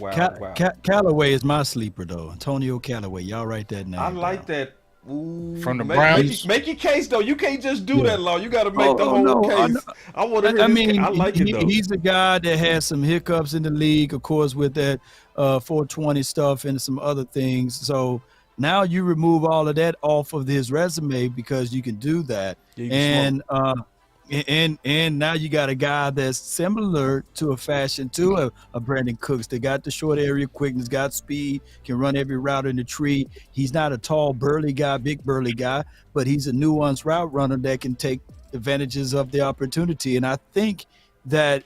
Callaway is my sleeper though. Antonio Callaway. Y'all write that name. I like down. that. Ooh, From the make, Browns? make your case though. You can't just do Yeah. that, Law. You got to make the Oh, whole no, case. I want to hear I this. mean, I like it though. he's a guy that has some hiccups in the league, of course, with that 420 stuff and some other things. So now you remove all of that off of his resume because you can do that. Yeah, you can And now you got a guy that's similar to a fashion to a Brandon Cooks. They got the short area quickness, got speed, can run every route in the tree. He's not a tall, burly guy, big burly guy, but he's a nuanced route runner that can take advantages of the opportunity. And I think that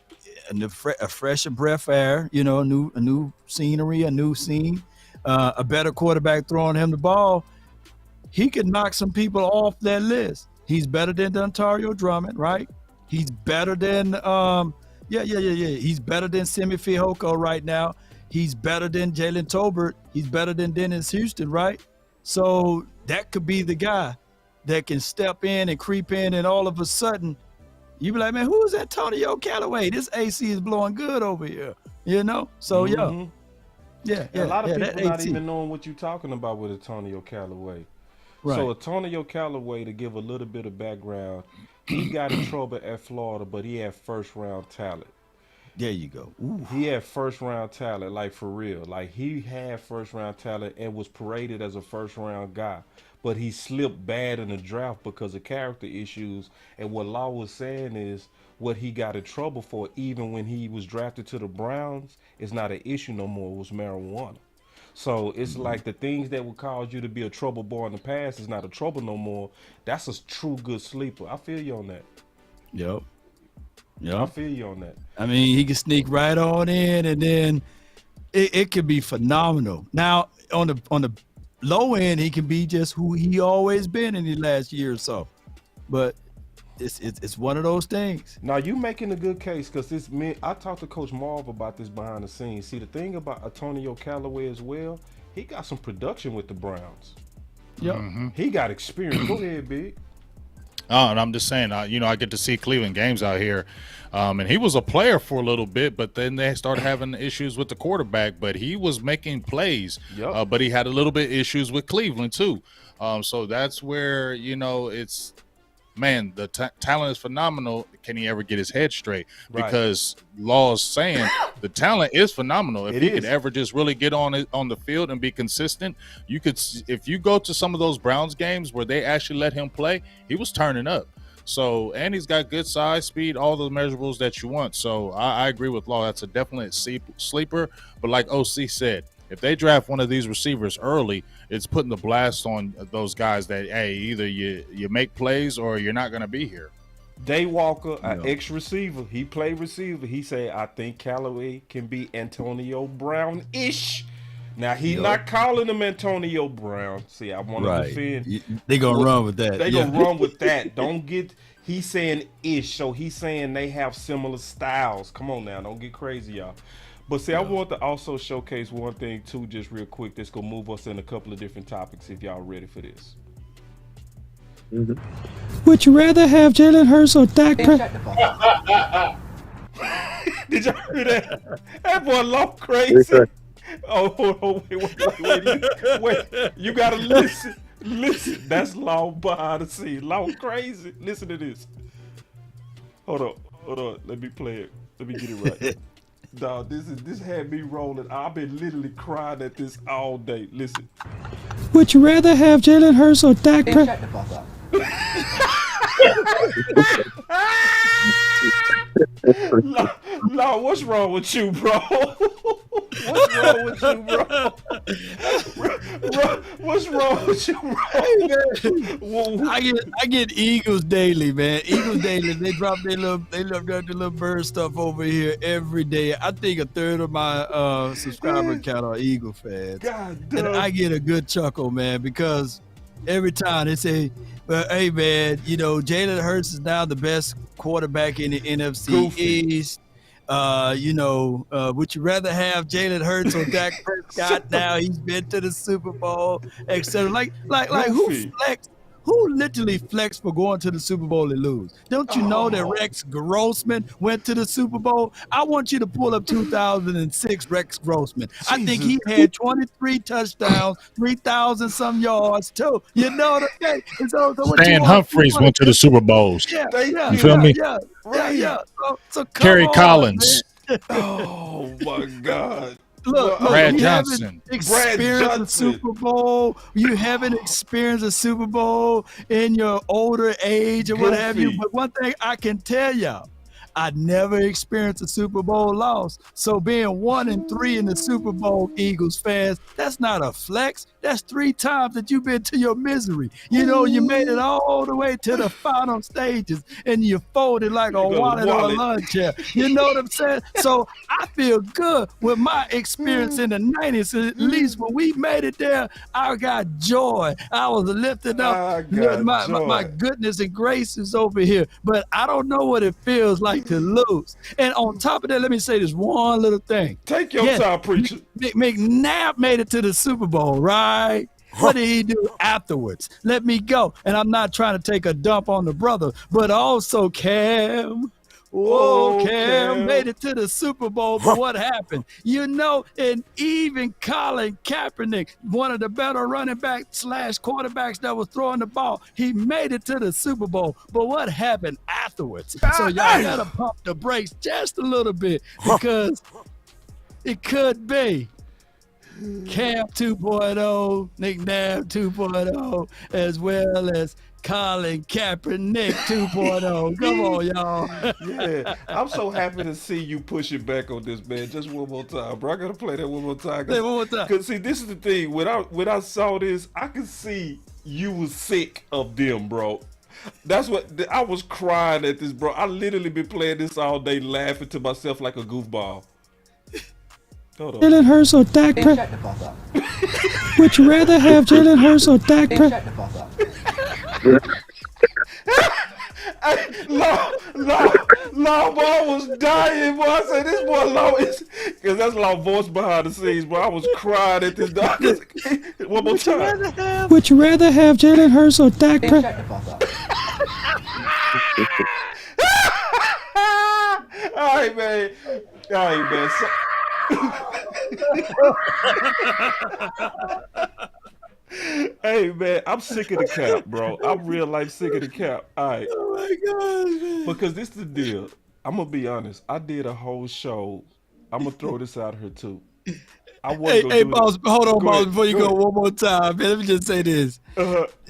a fresh breath air, you know, a new scenery, a new scene, a better quarterback throwing him the ball, he could knock some people off that list. He's better than Ontario Drummond, right? He's better than He's better than Simi Fehoko right now. He's better than Jalen Tolbert. He's better than Dennis Houston, right? So that could be the guy that can step in and creep in, and all of a sudden, you be like, man, who is Antonio Callaway? This AC is blowing good over here, you know? So Mhm. yeah. A lot of that people not AT. even knowing what you're talking about with Antonio Callaway. Right. So Antonio Callaway, to give a little bit of background, he got in trouble at Florida, but he had first round talent. There you go. Ooh. He had first round talent, like for real. Like he had first round talent and was paraded as a first round guy. But he slipped bad in the draft because of character issues. And what Law was saying is what he got in trouble for, even when he was drafted to the Browns, is not an issue no more. It was marijuana. So it's like the things that would cause you to be a trouble boy in the past is not a trouble no more. That's a true good sleeper. I feel you on that. Yep. I Yep. feel you on that. I mean, he can sneak right on in, and then it could be phenomenal. Now, on the low end, he can be just who he always been in the last year or so. But it's one of those things. Now you making a good case because this me. I talked to Coach Marv about this behind the scenes. See, the thing about Antonio Callaway as well, he got some production with the Browns. Yep. He got experience. Go ahead, Big. Oh, and I'm just saying, you know, I get to see Cleveland games out here, and he was a player for a little bit, but then they started having issues with the quarterback. But he was making plays, Yep. but he had a little bit issues with Cleveland too. So that's where, you know, it's, man, the talent is phenomenal. Can he ever get his head straight? Right. Because Law is saying the talent is phenomenal. If It he is. could ever just really get on the field and be consistent, you could. If you go to some of those Browns games where they actually let him play, he was turning up. So, and he's got good size, speed, all the measurables that you want. So I agree with Law. That's a definite sleeper. But like OC said, if they draft one of these receivers early, it's putting the blast on those guys that, hey, either you make plays or you're not going to be here. Day Walker, an ex-receiver, he played receiver. He said, I think Callaway can be Antonio Brown-ish. Now, he's not calling him Antonio Brown. See, I want to defend. They going to run with that. They going to run with that. Don't get, he's saying ish, so he's saying they have similar styles. Come on now, don't get crazy, y'all. But see, I want to also showcase one thing, too, just real quick. That's going to move us in a couple of different topics if y'all ready for this. Would you rather have Jalen Hurts or Dak Prescott? Did y'all hear that? That boy Law crazy. Oh, hold on, wait. You gotta listen. Listen. That's Law behind the scenes. Law crazy. Listen to this. Hold on. Let me play it. Let me get it right. Dog, this had me rolling. I've been literally crying at this all day. Listen. Would you rather have Jalen Hurts or Dak Prescott? Shut the fuck up. Law, what's wrong with you, bro? What's wrong with you, bro? What's wrong with you, bro? I get Eagles daily, man. Eagles daily. They drop their little bird stuff over here every day. I think a third of my subscriber count are Eagle fans. God damn. And I get a good chuckle, man, because every time they say, well, hey, man, you know, Jalen Hurts is now the best quarterback in the NFC Goofy. East. You know, would you rather have Jalen Hurts or Dak Prescott? Now he's been to the Super Bowl, etc. Like who literally flexed for going to the Super Bowl and lose? Don't you know that Rex Grossman went to the Super Bowl? I want you to pull up 2006 Rex Grossman. I think he had 23 touchdowns, 3,000 some yards too. You know what I'm saying? So Stan Humphries went to the Super Bowls. Yeah, You feel me? Yeah. So come Kerry on, Collins. man. Oh my God. Look, Brad you Johnson. haven't experienced a Super Bowl. You haven't experienced a Super Bowl in your older age or what have you. Goofy. But one thing I can tell y'all, I never experienced a Super Bowl loss. So being 1-3 in the Super Bowl, Eagles fans, that's not a flex. That's 3 times that you've been to your misery. You know, you made it all the way to the final stages and you folded like a wallet on a lawn chair. You know what I'm saying? So I feel good with my experience in the 90s. At least when we made it there, I got joy. I was lifted up. My goodness and grace is over here. But I don't know what it feels like to lose. And on top of that, let me say this one little thing. Take your time, preacher. McNabb made it to the Super Bowl, right? What did he do afterwards? Let me go. And I'm not trying to take a dump on the brother, but also Cam. Cam made it to the Super Bowl, but what happened? You know, and even Colin Kaepernick, one of the better running backs / quarterbacks that was throwing the ball, he made it to the Super Bowl, but what happened afterwards? So y'all gotta pump the brakes just a little bit because it could be Cam 2.0, McNabb 2.0, as well as Colin Kaepernick 2.0. Come on, y'all. Yeah, I'm so happy to see you pushing back on this, man. Just one more time, bro. I gotta play that one more time. Play one more time. Cause see, this is the thing. When I saw this, I could see you was sick of them, bro. That's what I was crying at this, bro. I literally been playing this all day, laughing to myself like a goofball. Hold on. Jalen Hurts or Dak Prescott? Would you rather have Jalen Hurts or Dak Prescott? Long boy was dying, boy. I said, this boy Long is, because that's Long voice behind the scenes, bro. I was crying at this dog. One more time. Would you rather have Jalen Hurts or Dak Prescott? All right, man. So, hey, man, I'm sick of the cap, bro. I'm real life sick of the cap. All right. Oh my God, man. Because this is the deal. I'm going to be honest. I did a whole show. I'm going to throw this out here, too. Hey, boss, hold on, boss, before you go one more time, man. Let me just say this.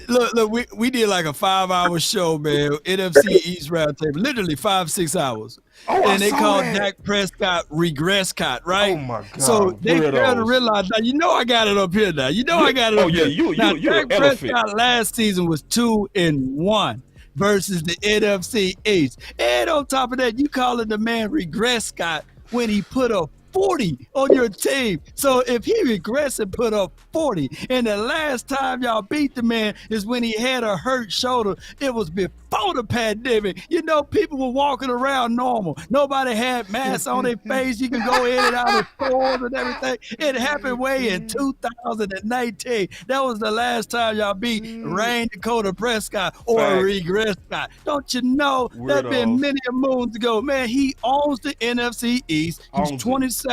Look, we did like a 5-hour show, man. NFC East Roundtable, literally 5-6 hours. And they called Dak Prescott Regresscott, right? Oh my God! So they failed to realize now. You know I got it up here now. You know I got it up here. You Dak Prescott last season was 2-1 versus the NFC East. And on top of that, you calling the man Regresscott when he put up 40 on your team. So if he regressed and put up 40, and the last time y'all beat the man is when he had a hurt shoulder, it was before the pandemic. You know, people were walking around normal. Nobody had masks on their face. You can go in and out of stores and everything. It happened way in 2019. That was the last time y'all beat Rain Dakota Prescott or Regress Scott. Don't you know that's been many moons ago? Man, he owns the NFC East. He's 27-7.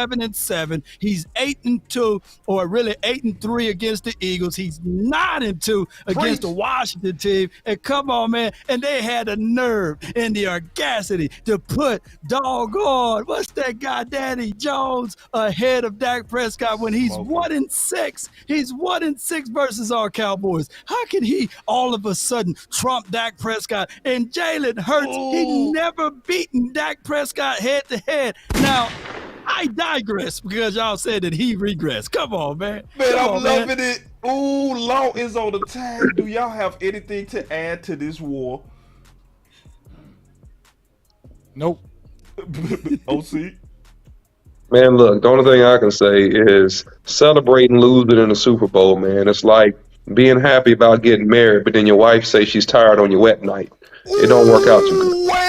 He's 8-2, or really 8-3 against the Eagles. He's 9-2 against the Washington team. And come on, man. And they had the nerve and the audacity to put doggone, what's that guy, Danny Jones, ahead of Dak Prescott when he's 1-6. He's 1-6 versus our Cowboys. How can he all of a sudden trump Dak Prescott? And Jalen Hurts, he never beaten Dak Prescott head to head. Now, I digress because y'all said that he regressed. Come on, man. I'm loving it. Ooh, Law is on the tag. Do y'all have anything to add to this war? Nope. OC? Man, look, the only thing I can say is celebrating losing in the Super Bowl, man. It's like being happy about getting married, but then your wife says she's tired on your wet night. It don't work out too good. Wait!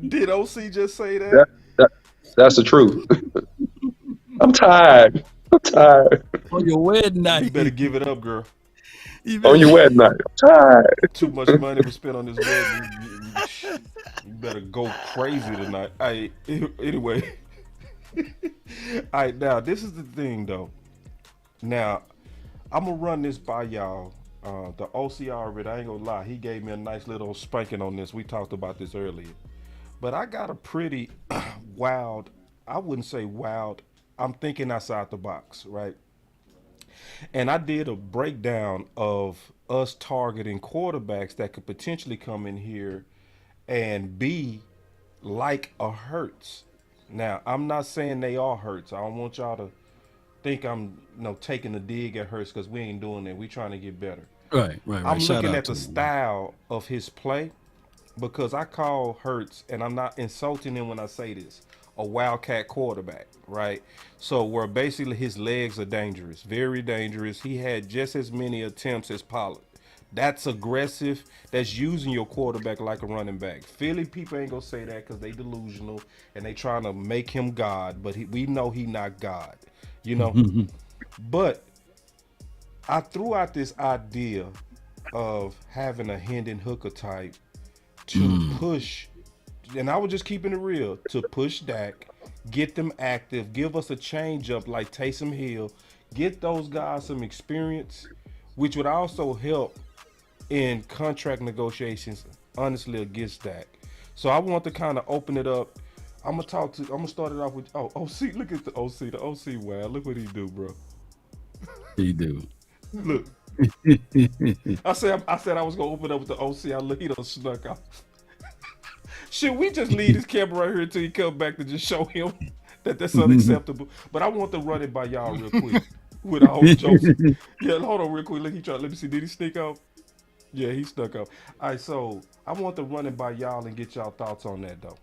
Did OC just say that? That's the truth. I'm tired. On your wedding night. You better give it up, girl. On your wedding night. I'm tired. Too much money was spent on this wedding. You better go crazy tonight. Anyway. All right, now, this is the thing, though. Now, I'm going to run this by y'all. The OCR of it, I ain't gonna lie, he gave me a nice little spanking on this. We talked about this earlier. But I got a pretty wild, I wouldn't say wild, I'm thinking outside the box, right? And I did a breakdown of us targeting quarterbacks that could potentially come in here and be like a Hurts. Now, I'm not saying they are Hurts. I don't want y'all to think I'm taking a dig at Hurts, because we ain't doing that. We trying to get better. Right. I'm looking at the style of his play, because I call Hurts, and I'm not insulting him when I say this, a wildcat quarterback, right? So where basically his legs are dangerous, very dangerous. He had just as many attempts as Pollard. That's aggressive. That's using your quarterback like a running back. Philly people ain't gonna say that because they delusional and they trying to make him God, but we know he not God, But I threw out this idea of having a Hendon Hooker type to push, and I was just keeping it real, to push Dak, get them active, give us a change up like Taysom Hill, get those guys some experience, which would also help in contract negotiations, honestly, against Dak. So I want to kind of open it up. I'm gonna start it off with OC. Look at the OC. The OC. Wow, look what he do, bro. He do. Look, I said I was gonna open up with the OC. I look, he done snuck off. Should we just leave this camera right here until he come back to just show him that that's unacceptable? But I want to run it by y'all real quick with all jokes. Yeah, hold on real quick. Look, he tried. Let me see. Did he sneak out? Yeah, he stuck up. All right, so I want to run it by y'all and get y'all thoughts on that though.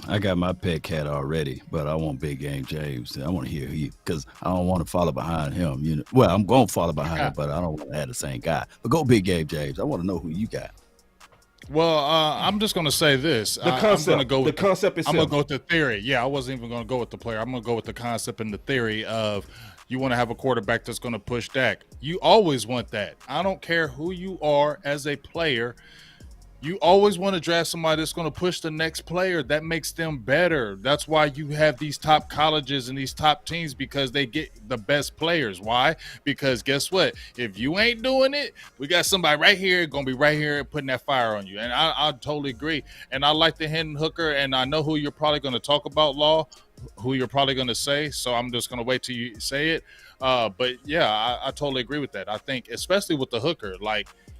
I got my pet cat already, but I want Big Game James. I want to hear you because I don't want to follow behind him. You know, well, I'm going to follow behind him, but I don't want to have the same guy. But go Big Game James. I want to know who you got. Well, I'm just going to say this. The concept. I'm gonna go with the concept itself. I'm going to go with the theory. Yeah, I wasn't even going to go with the player. I'm going to go with the concept and the theory of you want to have a quarterback that's going to push Dak. You always want that. I don't care who you are as a player. You always want to draft somebody that's going to push the next player. That makes them better. That's why you have these top colleges and these top teams because they get the best players. Why? Because guess what? If you ain't doing it, we got somebody right here going to be right here putting that fire on you. And I totally agree. And I like the Hendon Hooker, and I know who you're probably going to talk about, Law, who you're probably going to say. So I'm just going to wait till you say it. But yeah, I totally agree with that. I think especially with the Hooker,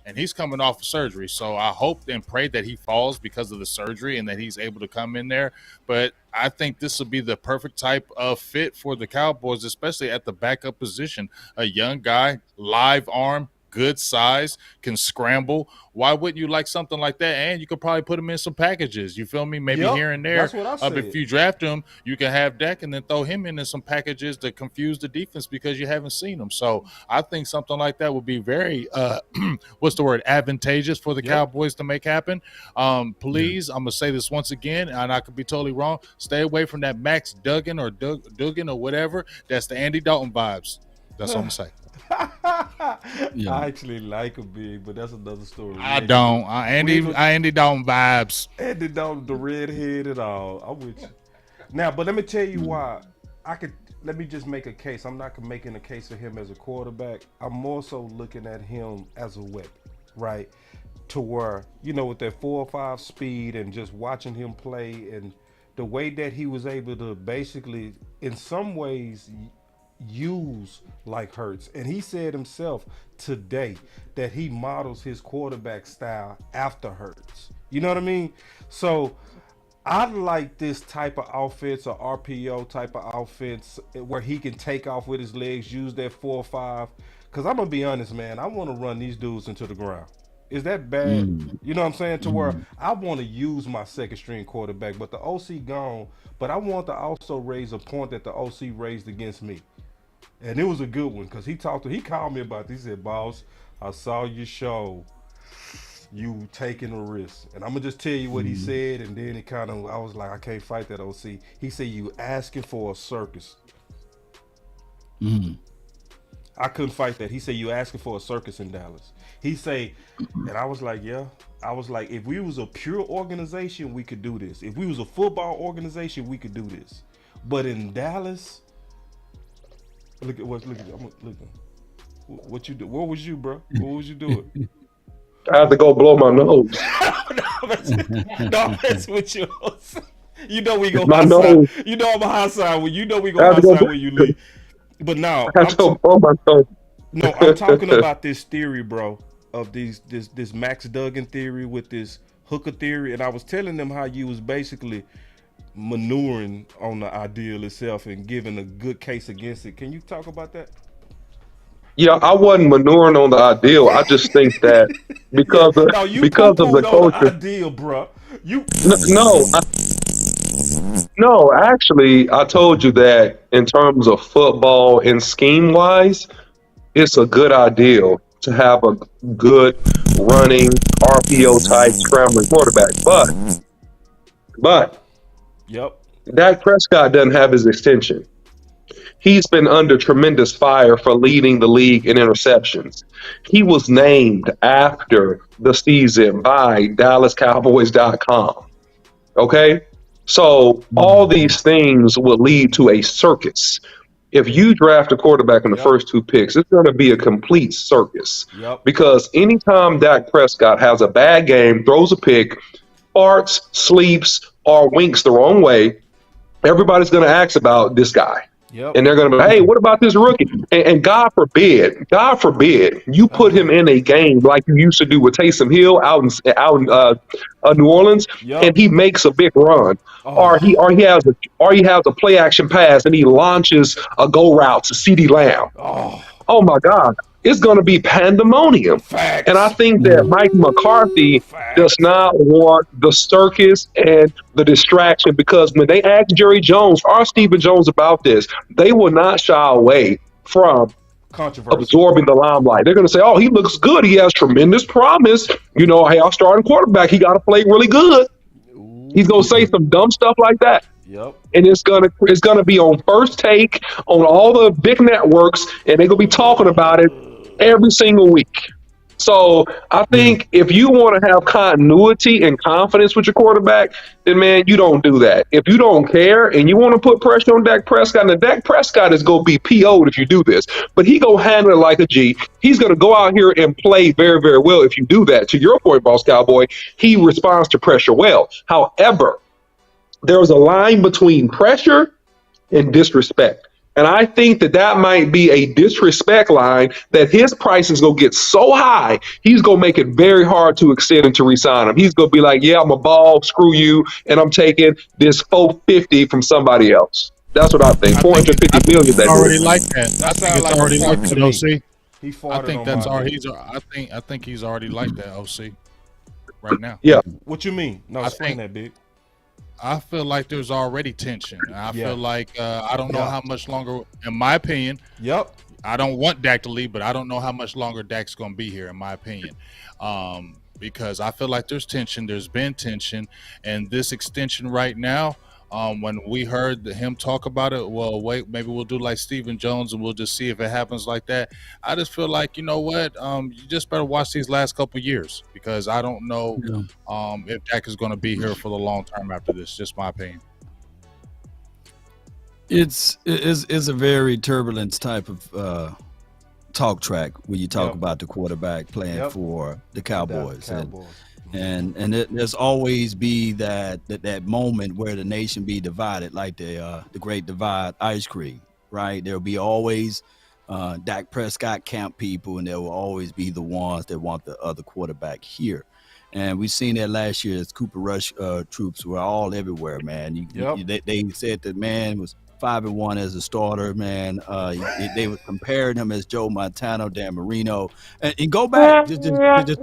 and he's coming off of surgery. So I hope and pray that he falls because of the surgery and that he's able to come in there. But I think this will be the perfect type of fit for the Cowboys, especially at the backup position. A young guy, live arm, good size, can scramble. Why wouldn't you like something like that? And you could probably put him in some packages. You feel me? Maybe here and there. That's what I said. If you draft him, you can have Dak and then throw him in some packages to confuse the defense because you haven't seen him. So I think something like that would be very, advantageous for the Cowboys to make happen. Please, I'm going to say this once again, and I could be totally wrong. Stay away from that Max Duggan or Duggan or whatever. That's the Andy Dalton vibes. That's what I'm going to say. I actually like him big, but that's another story. I don't. Andy Dalton vibes. Andy Dalton, the redhead and all. I'm with you. Now, but let me tell you why. Let me just make a case. I'm not making a case for him as a quarterback. I'm more so looking at him as a weapon, right? To where, with that 4.5 speed and just watching him play and the way that he was able to basically, in some ways, use like Hurts. And he said himself today that he models his quarterback style after Hurts. You know what I mean? So I like this type of offense, or RPO type of offense, where he can take off with his legs, use that 4-5. Because I'm going to be honest, man, I want to run these dudes into the ground. Is that bad? You know what I'm saying? To where I want to use my second string quarterback, but the OC gone. But I want to also raise a point that the OC raised against me. And it was a good one because he called me about this. He said, "Boss, I saw your show. You taking a risk." And I'm going to just tell you what he said. And then I was like, I can't fight that OC. He said, "You asking for a circus." I couldn't fight that. He said, "You asking for a circus in Dallas." He say, and I was like, yeah. I was like, if we was a pure organization, we could do this. If we was a football organization, we could do this. But in Dallas, look at what you do. What was you, bro? What was you doing? I had to go blow my nose. No, that's what you. You know we go my high nose. side. You know I'm a high side when you know we go high side when you leave. But now I had to go blow my nose. No, I'm talking about this theory, bro, of this Max Duggan theory with this Hooker theory, and I was telling them how you was basically maneuvering on the ideal itself and giving a good case against it. Can you talk about that? Yeah, I wasn't maneuvering on the ideal. I just think that because of the culture. Ideal, bro. No, actually, I told you that in terms of football and scheme wise, it's a good ideal to have a good running RPO type scrambling quarterback. But yep, Dak Prescott doesn't have his extension. He's been under tremendous fire for leading the league in interceptions. He was named after the season by DallasCowboys.com. Okay? So all these things will lead to a circus. If you draft a quarterback in the first two picks, it's going to be a complete circus. Because anytime Dak Prescott has a bad game, throws a pick, farts, sleeps, or winks the wrong way, everybody's going to ask about this guy. Yep. And they're going to be, hey, what about this rookie? And God forbid, you put him in a game like you used to do with Taysom Hill out in New Orleans, Yep. and he makes a big run, Oh. or he has a play action pass and he launches a go route to CeeDee Lamb. Oh. Oh my God, it's going to be pandemonium. Facts. And I think that Mike McCarthy does not want the circus and the distraction, because when they ask Jerry Jones or Stephen Jones about this, they will not shy away from Controversy. absorbing the limelight. They're going to say, oh, he looks good. He has tremendous promise. You know, hey, our starting quarterback, he got to play really good. He's going to say some dumb stuff like that. Yep. And it's gonna be on First Take, on all the big networks, and they're gonna be talking about it every single week. So I think if you want to have continuity and confidence with your quarterback, then man, you don't do that. If you don't care and you want to put pressure on Dak Prescott, and Dak Prescott is gonna be PO'd if you do this, but he gonna handle it like a G. He's gonna go out here and play very, very well if you do that. To your point, Boss Cowboy, he responds to pressure well. However, there's a line between pressure and disrespect. And I think that might be a disrespect line that his price is going to get so high, he's going to make it very hard to extend and to resign him. He's going to be like, yeah, I'm a ball, screw you, and I'm taking this 450 from somebody else. That's what I think. 450 million. It's already like that. I think it's like already a like fart that, to me. OC. He I farted think on that's my already. head. I think he's already like that, OC. Right now. Yeah. What you mean? No, I explain think- that, big. I feel like there's already tension. I Yeah. feel like I don't know Yeah. how much longer. In my opinion, Yep. I don't want Dak to leave, but I don't know how much longer Dak's going to be here. In my opinion, because I feel like there's tension. There's been tension, and this extension right now. When we heard him talk about it, well, wait, maybe we'll do like Stephen Jones and we'll just see if it happens like that. I just feel like, you know what, you just better watch these last couple of years, because I don't know if Dak is going to be here for the long term after this. Just my opinion. It's a very turbulent type of talk track when you talk Yep. about the quarterback playing Yep. for the Cowboys. Cowboys. And there's always be that moment where the nation be divided, like the Great Divide ice cream, right? There'll be always Dak Prescott camp people, and there will always be the ones that want the other quarterback here. And we've seen that last year as Cooper Rush troops were all everywhere, man. They said that man was 5-1 as a starter, man. They were comparing him as Joe Montana, Dan Marino, and go back, just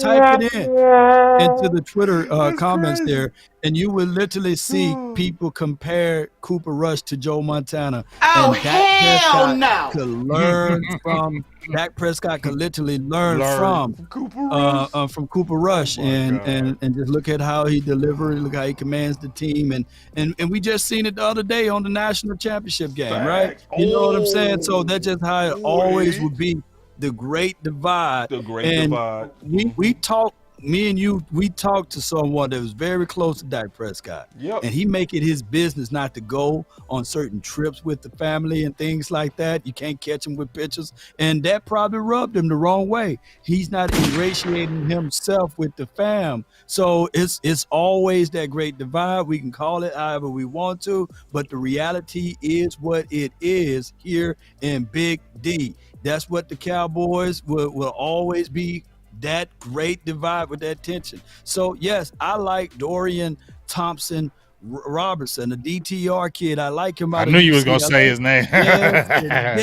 type it into the Twitter comments crazy. there, and you will literally see people compare Cooper Rush to Joe Montana. Oh, and Dak hell Prescott no. could learn from Dak Prescott could literally learn from Cooper Rush. from Cooper Rush, Oh my and just look at how he delivers, look how he commands the team, and we just seen it the other day on the national championship game, right? Facts. You know what I'm saying? So Oh, that's just how it always would be, the great divide. The Great And Divide. we talked, me and you, we talked to someone that was very close to Dak Prescott. Yep. And he make it his business not to go on certain trips with the family and things like that. You can't catch him with pictures. And that probably rubbed him the wrong way. He's not ingratiating himself with the fam. So it's always that great divide. We can call it however we want to, but the reality is what it is here in Big D. That's what the Cowboys will always be, that great divide with that tension. So yes, I like Dorian Thompson Robertson, the DTR kid. I like him. I knew you was gonna say his name. Yeah,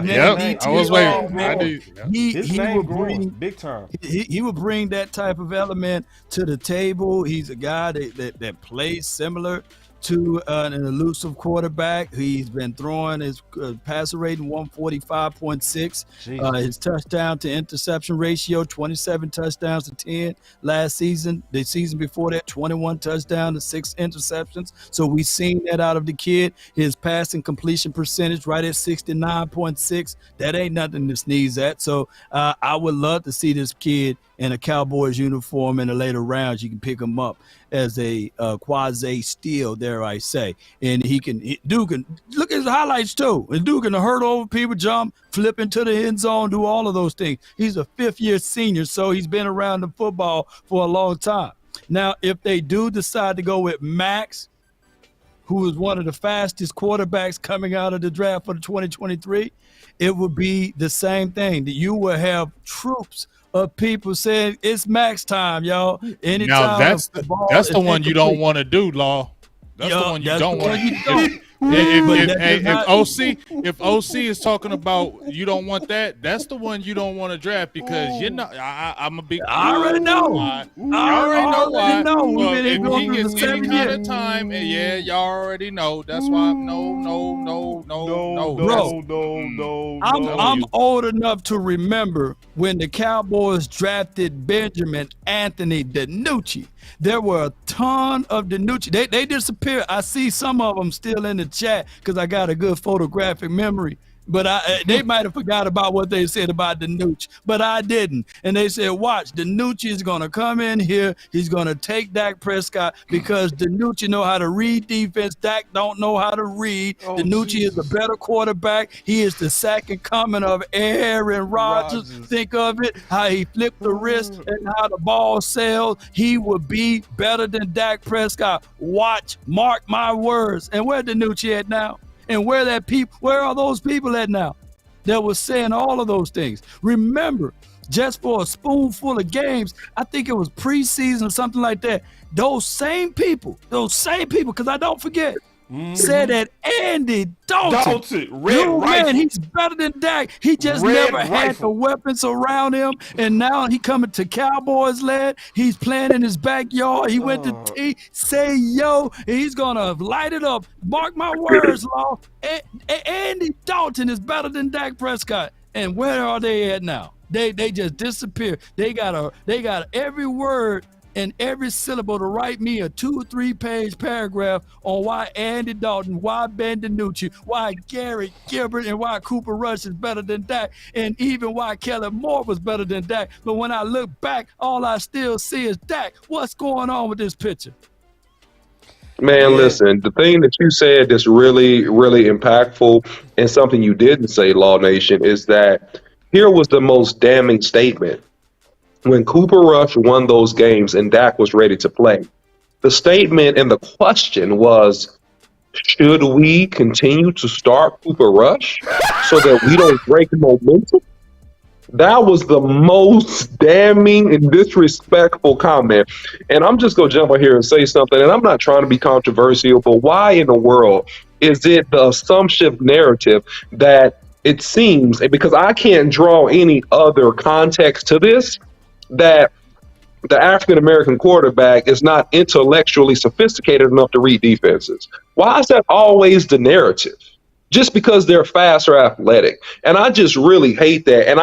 man, Yep, I was waiting. man. I knew. Yep. His He name will growing bring big time. he will bring that type of element to the table. He's a guy that plays similar to an elusive quarterback. He's been throwing his passer rating 145.6. His touchdown to interception ratio 27 touchdowns to 10 last season. The season before that, 21 touchdowns to 6 interceptions. So we've seen that out of the kid. His passing completion percentage right at 69.6. That ain't nothing to sneeze at. So I would love to see this kid in a Cowboys uniform in the later rounds. You can pick him up as a quasi steal, dare I say. And Duke can look at his highlights too. And Duke can hurt over people, jump, flip into the end zone, do all of those things. He's a 5th-year senior, so he's been around the football for a long time. Now, if they do decide to go with Max, who is one of the fastest quarterbacks coming out of the draft for the 2023, it would be the same thing. That you will have troops of people saying it's max time, y'all. Now Anytime the ball that's the is one you don't incomplete. want to do, Law. That's the Yup, one you that's don't the want. one you don't. But that does not- If OC is talking about you don't want that, that's the one you don't want to draft because you know I'm a big. I already know. I I already know why. know. We've Well, been if going he through gets the any 7 kind years. of time, yeah, y'all already know. That's why no. Bro, I'm you. old enough to remember when the Cowboys drafted Benjamin Anthony DiNucci. There were a ton of DiNucci. They disappeared. I see some of them still in the chat because I got a good photographic memory. But they might have forgot about what they said about DiNucci, but I didn't. And they said, watch, DiNucci is going to come in here. He's going to take Dak Prescott because DiNucci know how to read defense. Dak don't know how to read. Oh, DiNucci is a better quarterback. He is the second coming of Aaron Rodgers. Think of it, how he flipped the wrist and how the ball sails. He will be better than Dak Prescott. Watch, mark my words. And where DiNucci at now? And where are those people at now that was saying all of those things? Remember, just for a spoonful of games, I think it was preseason or something like that. Those same people, because I don't forget, said that Andy Dalton, man, he's better than Dak. He just never had the weapons around him, and now he coming to Cowboys land. He's playing in his backyard. He went to say yo, and he's gonna light it up. Mark my words, Law. Andy Dalton is better than Dak Prescott. And where are they at now? They just disappeared. They got every word and every syllable to write me a 2 or 3 page paragraph on why Andy Dalton, why Ben DiNucci, why Gary Gilbert, and why Cooper Rush is better than Dak, and even why Kellen Moore was better than Dak. But when I look back, all I still see is Dak. What's going on with this picture? Man, listen, the thing that you said that's really, really impactful and something you didn't say, Law Nation, is that here was the most damning statement. When Cooper Rush won those games and Dak was ready to play, the statement and the question was, should we continue to start Cooper Rush so that we don't break momentum? That was the most damning and disrespectful comment. And I'm just going to jump on here and say something, and I'm not trying to be controversial, but why in the world is it the assumption narrative that it seems, because I can't draw any other context to this, that the African-American quarterback is not intellectually sophisticated enough to read defenses? Why is that always the narrative? Just because they're fast or athletic. And I just really hate that. And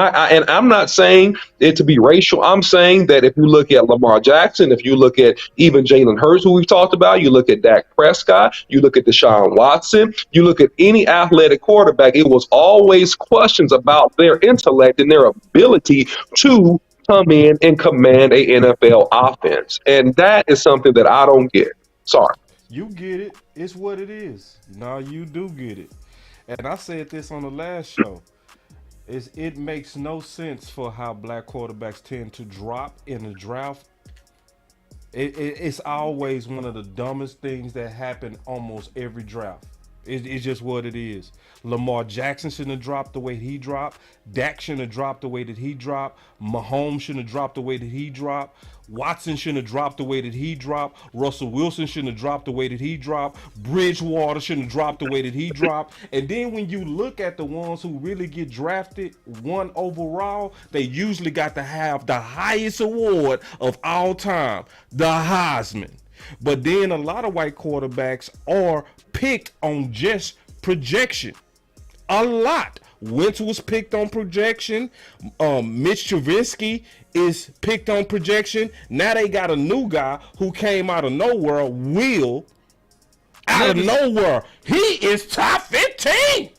I'm not saying it to be racial. I'm saying that if you look at Lamar Jackson, if you look at even Jalen Hurts, who we've talked about, you look at Dak Prescott, you look at Deshaun Watson, you look at any athletic quarterback, it was always questions about their intellect and their ability to come in and command a NFL offense. And that is something that I don't get. Sorry. You get it. It's what it is. No, you do get it. And I said this on the last show. It makes no sense for how black quarterbacks tend to drop in the draft. It's always one of the dumbest things that happen almost every draft. It's just what it is. Lamar Jackson shouldn't have dropped the way he dropped. Dak shouldn't have dropped the way that he dropped. Mahomes shouldn't have dropped the way that he dropped. Watson shouldn't have dropped the way that he dropped. Russell Wilson shouldn't have dropped the way that he dropped. Bridgewater shouldn't have dropped the way that he dropped. And then when you look at the ones who really get drafted 1 overall, they usually got to have the highest award of all time, the Heisman. But then a lot of white quarterbacks are picked on just projection. A lot. Wentz was picked on projection. Mitch Trubisky is picked on projection. Now they got a new guy who came out of nowhere, Will. Out of nowhere. He is top 15.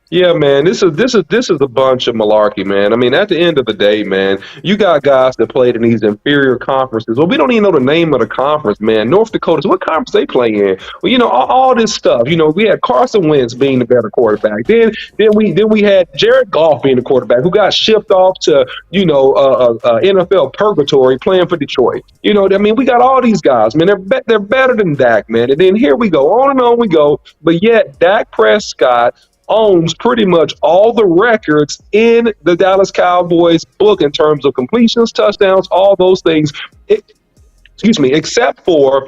Yeah, man, this is a bunch of malarkey, man. I mean, at the end of the day, man, you got guys that played in these inferior conferences. Well, we don't even know the name of the conference, man. North Dakota, what conference they play in? Well, all this stuff. We had Carson Wentz being the better quarterback. Then we had Jared Goff being the quarterback who got shipped off to NFL purgatory playing for Detroit. I mean, we got all these guys, man. They're better than Dak, man. And then here we go, on and on we go. But yet, Dak Prescott owns pretty much all the records in the Dallas Cowboys book in terms of completions, touchdowns, all those things. Excuse me, except for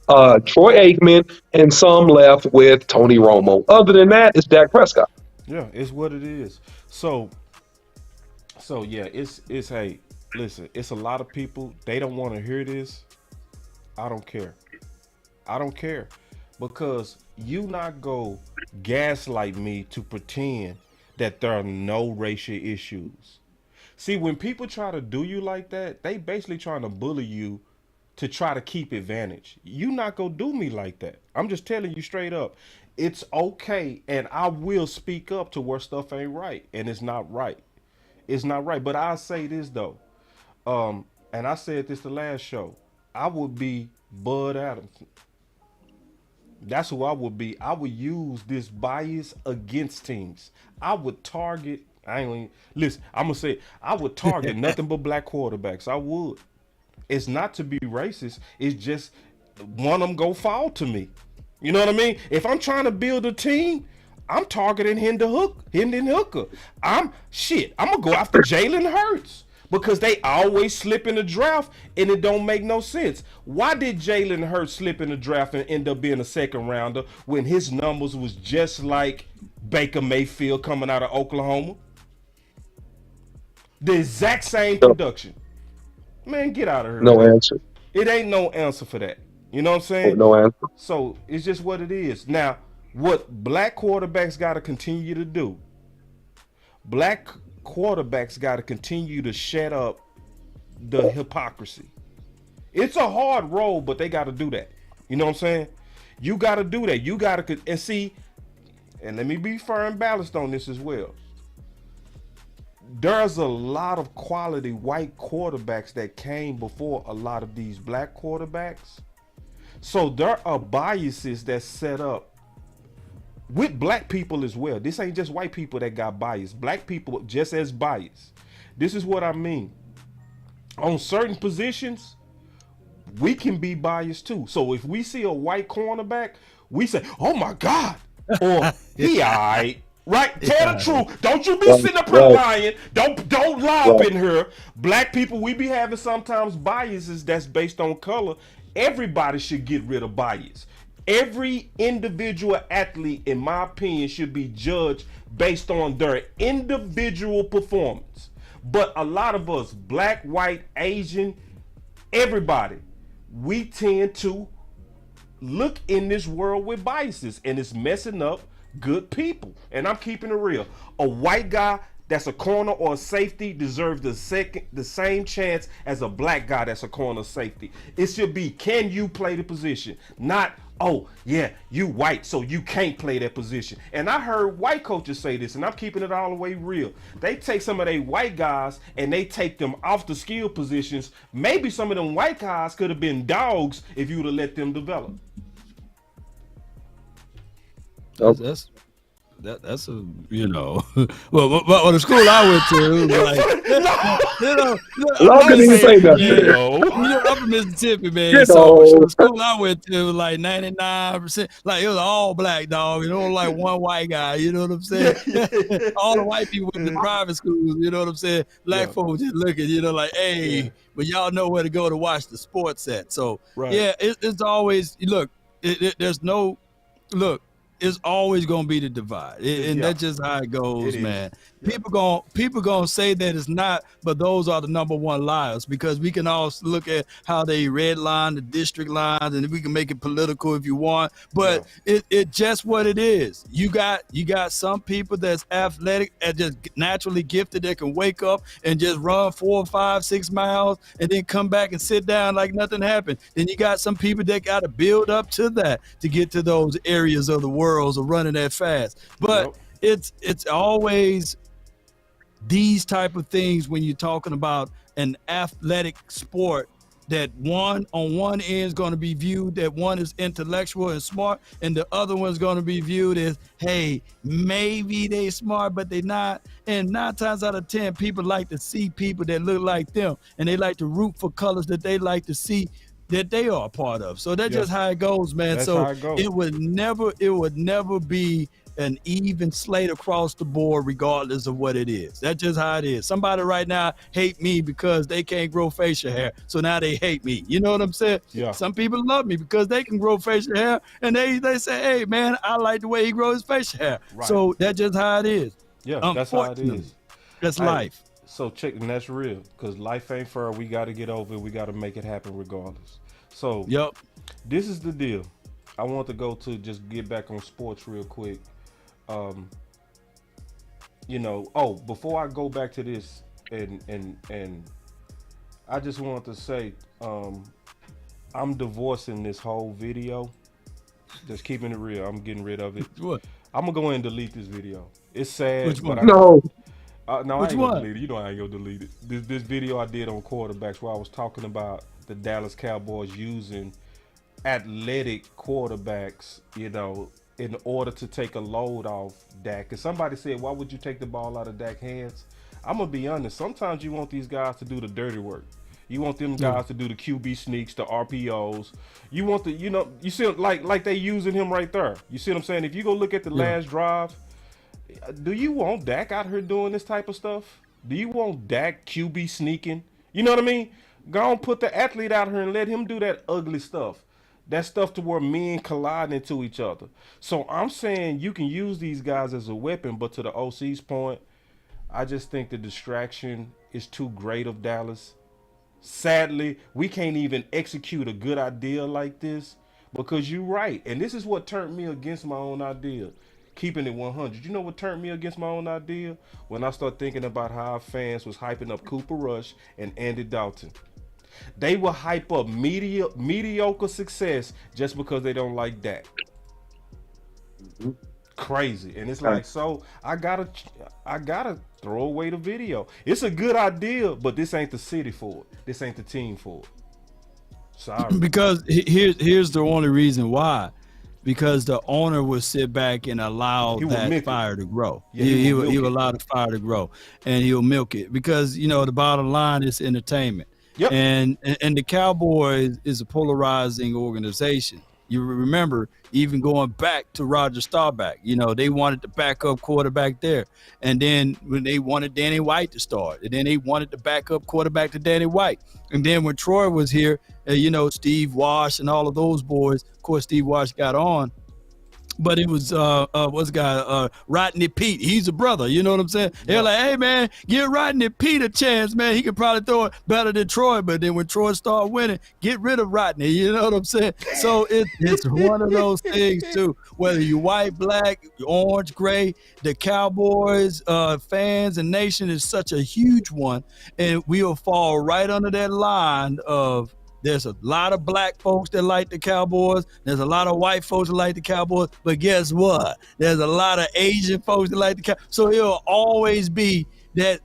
Troy Aikman and some left with Tony Romo. Other than that, it's Dak Prescott. Yeah, it's what it is. So yeah, it's hey, listen, it's a lot of people, they don't want to hear this. I don't care. I don't care. Because you not go gaslight me to pretend that there are no racial issues. See, when people try to do you like that, they basically trying to bully you to try to keep advantage. You not gonna do me like that. I'm just telling you straight up. It's okay, and I will speak up to where stuff ain't right, and it's not right. It's not right. But I'll say this though. And I said this the last show. I would be Bud Adams. That's who I would be. I would use this bias against teams. I would target. I ain't gonna, listen. I'm gonna say I would target nothing but black quarterbacks. I would. It's not to be racist. It's just one of them go fall to me. You know what I mean? If I'm trying to build a team, I'm targeting Hendon Hooker. I'm gonna go after Jalen Hurts because they always slip in the draft and it don't make no sense. Why did Jalen Hurts slip in the draft and end up being a second rounder when his numbers was just like Baker Mayfield coming out of Oklahoma? The exact same No, production. Man, get out of here with no that. answer. It ain't no answer for that. You know what I'm No, saying? no answer. So it's just what it is. Now, what black quarterbacks got to continue to do, black quarterbacks got to continue to shut up the hypocrisy. It's a hard road, but they got to do that. You know what I'm saying? You got to do that. You got to, and see, and let me be fair and balanced on this as well. There's a lot of quality white quarterbacks that came before a lot of these black quarterbacks. So there are biases that set up with black people as well. This ain't just white people that got biased. Black people just as biased. This is what I mean. On certain positions, we can be biased too. So if we see a white cornerback, we say, "Oh my God," or "He alright." Right? Tell the truth. Don't you be Right, sitting up here right, lying. Don't lie up right. in here. Black people, we be having sometimes biases that's based on color. Everybody should get rid of bias. Every individual athlete, in my opinion, should be judged based on their individual performance. But a lot of us, black, white, Asian, everybody, we tend to look in this world with biases, and it's messing up good people. And I'm keeping it real. A white guy that's a corner or a safety deserves the same chance as a black guy that's a corner safety. It should be, can you play the position? Not, oh yeah, you white, so you can't play that position. And I heard white coaches say this, and I'm keeping it all the way real. They take some of their white guys and they take them off the skill positions. Maybe some of them white guys could have been dogs if you would have let them develop. Okay. That's a well the school I went to was like Long I'm didn't even just say saying, nothing. I'm from Mississippi, man. You So know, the school I went to was like 99%, like it was all black dog, like one white guy, you know what I'm saying? All the white people went to private schools, you know what I'm saying? Black Yeah, folks just looking, like, yeah, hey, but y'all know where to go to watch the sports at. So right. yeah, it's always look, there's no look. It's always gonna be the divide, and Yeah, that's just how it goes, it is. man. Yeah, People gonna say that it's not, but those are the number one liars because we can all look at how they red line the district lines, and we can make it political if you want, yeah, but it just what it is. You got some people that's athletic and just naturally gifted that can wake up and just run 4, 5, 6 miles and then come back and sit down like nothing happened. Then you got some people that got to build up to that to get to those areas of the world of running that fast. But yep, it's always these type of things when you're talking about an athletic sport, that one on one end is going to be viewed that one is intellectual and smart, and the other one's going to be viewed as, hey, maybe they smart but they not. And 9 times out of 10 people like to see people that look like them, and they like to root for colors that they like to see that they are a part of. So that's just how it goes, man. That's So how it goes. it would never be an even slate across the board, regardless of what it is. That's just how it is. Somebody right now hate me because they can't grow facial hair, so now they hate me. You know what I'm saying? Yeah. Some people love me because they can grow facial hair, and they say, hey, man, I like the way he grows his facial hair. Right. So that's just how it is. Yeah, that's how it is. That's Hey, life. So check, and that's real, because life ain't fair. We got to get over it. We got to make it happen regardless. So Yep. this is the deal. I want to go to just get back on sports real quick. Before I go back to this, and I just want to say, I'm divorcing this whole video. Just keeping it real. I'm getting rid of it. What? I'm gonna go ahead and delete this video. It's sad, Which but one? No, no, Which I ain't one? gonna delete it. You know I ain't gonna delete it. This video I did on quarterbacks, where I was talking about the Dallas Cowboys using athletic quarterbacks, in order to take a load off Dak. Because somebody said, why would you take the ball out of Dak's hands? I'm gonna be honest. Sometimes you want these guys to do the dirty work. You want them guys to do the QB sneaks, the RPOs. You want you see like they using him right there. You see what I'm saying? If you go look at the last drive, do you want Dak out here doing this type of stuff? Do you want Dak QB sneaking? You know what I mean? Go and put the athlete out here and let him do that ugly stuff. That stuff to where men collide into each other. So I'm saying you can use these guys as a weapon, but to the OC's point, I just think the distraction is too great of Dallas. Sadly, we can't even execute a good idea like this, because you're right. And this is what turned me against my own idea. Keeping it 100. You know what turned me against my own idea? When I start thinking about how our fans was hyping up Cooper Rush and Andy Dalton. They will hype up mediocre success just because they don't like that. Crazy. And it's like, so I gotta throw away the video. It's a good idea, but this ain't the city for it. This ain't the team for it. Sorry. Because here's the only reason why. Because the owner will sit back and allow that fire to grow. Yeah, he'll allow the fire to grow, and he'll milk it, because the bottom line is entertainment. Yep. And the Cowboys is a polarizing organization. You remember, even going back to Roger Staubach, they wanted the backup quarterback there. And then when they wanted Danny White to start, and then they wanted the backup quarterback to Danny White. And then when Troy was here, Steve Wash and all of those boys, of course, Steve Wash got on. But it was what's the guy, Rodney Pete. He's a brother, you know what I'm saying? They're like, hey man, give Rodney Pete a chance, man. He could probably throw it better than Troy. But then when Troy started winning, get rid of Rodney. You know what I'm saying? So it's one of those things too. Whether you're white, black, orange, gray, the Cowboys fans and nation is such a huge one, and we'll fall right under that line of. There's a lot of black folks that like the Cowboys. There's a lot of white folks that like the Cowboys. But guess what? There's a lot of Asian folks that like the Cowboys. So it'll always be that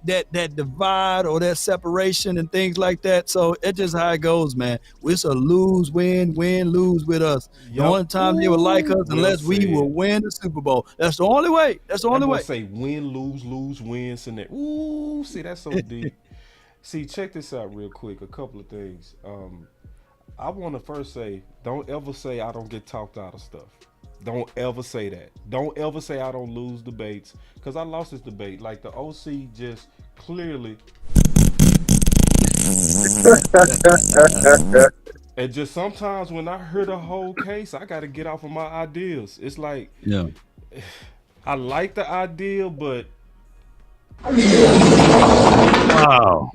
divide or that separation and things like that. So it's just how it goes, man. It's a lose, win, lose with us. Yep. The only time they will like us unless we will win the Super Bowl. That's the only way. That's the only way. Say win, lose, win. Ooh, see, that's so deep. See, check this out real quick. A couple of things. I want to first say, don't ever say I don't get talked out of stuff. Don't ever say that. Don't ever say I don't lose debates, because I lost this debate. Like, the OC just clearly. And just sometimes when I hear the whole case, I got to get off of my ideas. It's like, I like the idea, but. Wow.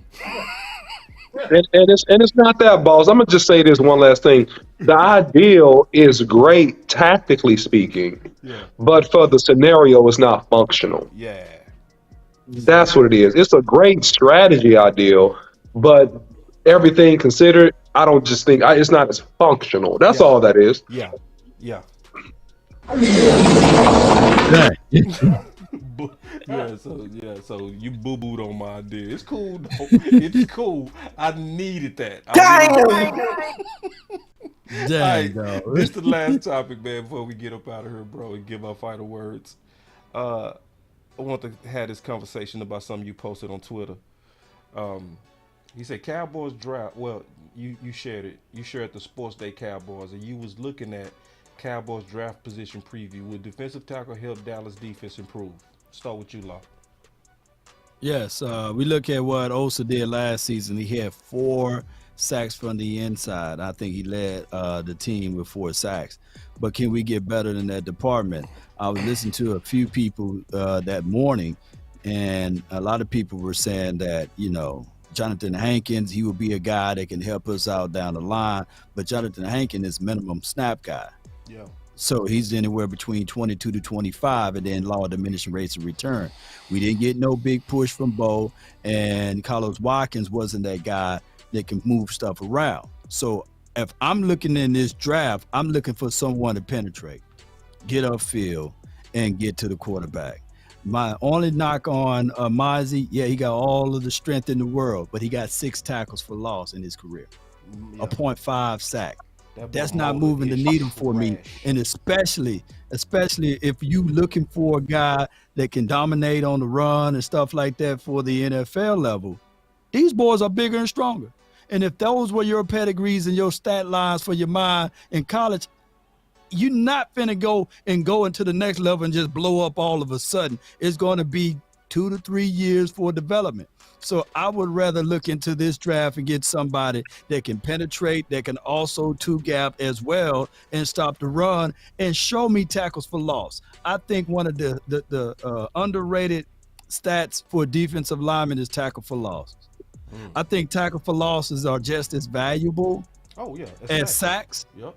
And it's not that, boss. I'm gonna just say this one last thing. The ideal is great tactically speaking, but for the scenario, it's not functional. Yeah, that's what it is. It's a great strategy ideal, but everything considered, I don't just think it's not as functional. That's all that is. Yeah. So you boo booed on my idea. It's cool though. It's cool. I needed that. I really. All Dang, right, dog. this the last topic, man. Before we get up out of here, bro, and give our final words. Uh, I want to have this conversation about something you posted on Twitter. Um, he said Cowboys draft. Well, you shared it. You shared the Sports Day Cowboys, and you was looking at Cowboys draft position preview. Would defensive tackle help Dallas defense improve? Start with you, Law. Yes, we look at what Osa did last season. He had 4 sacks from the inside. I think he led the team with 4 sacks. But can we get better than that department? I was listening to a few people that morning, and a lot of people were saying that, Jonathan Hankins, he would be a guy that can help us out down the line. But Jonathan Hankins is minimum snap guy. Yeah. So he's anywhere between 22 to 25, and then law of diminishing rates of return. We didn't get no big push from Bo, and Carlos Watkins wasn't that guy that can move stuff around. So if I'm looking in this draft, I'm looking for someone to penetrate, get upfield, and get to the quarterback. My only knock on Mozzie, he got all of the strength in the world, but he got 6 tackles for loss in his career, a .5 sack. That's not moving the needle for me. And especially if you looking for a guy that can dominate on the run and stuff like that for the NFL level, these boys are bigger and stronger. And if those were your pedigrees and your stat lines for your mind in college, you're not finna go into the next level and just blow up all of a sudden. It's going to be 2 to 3 years for development. So I would rather look into this draft and get somebody that can penetrate, that can also 2-gap as well and stop the run and show me tackles for loss. I think one of the underrated stats for defensive linemen is tackle for loss. I think tackle for losses are just as valuable as sacks. Yep.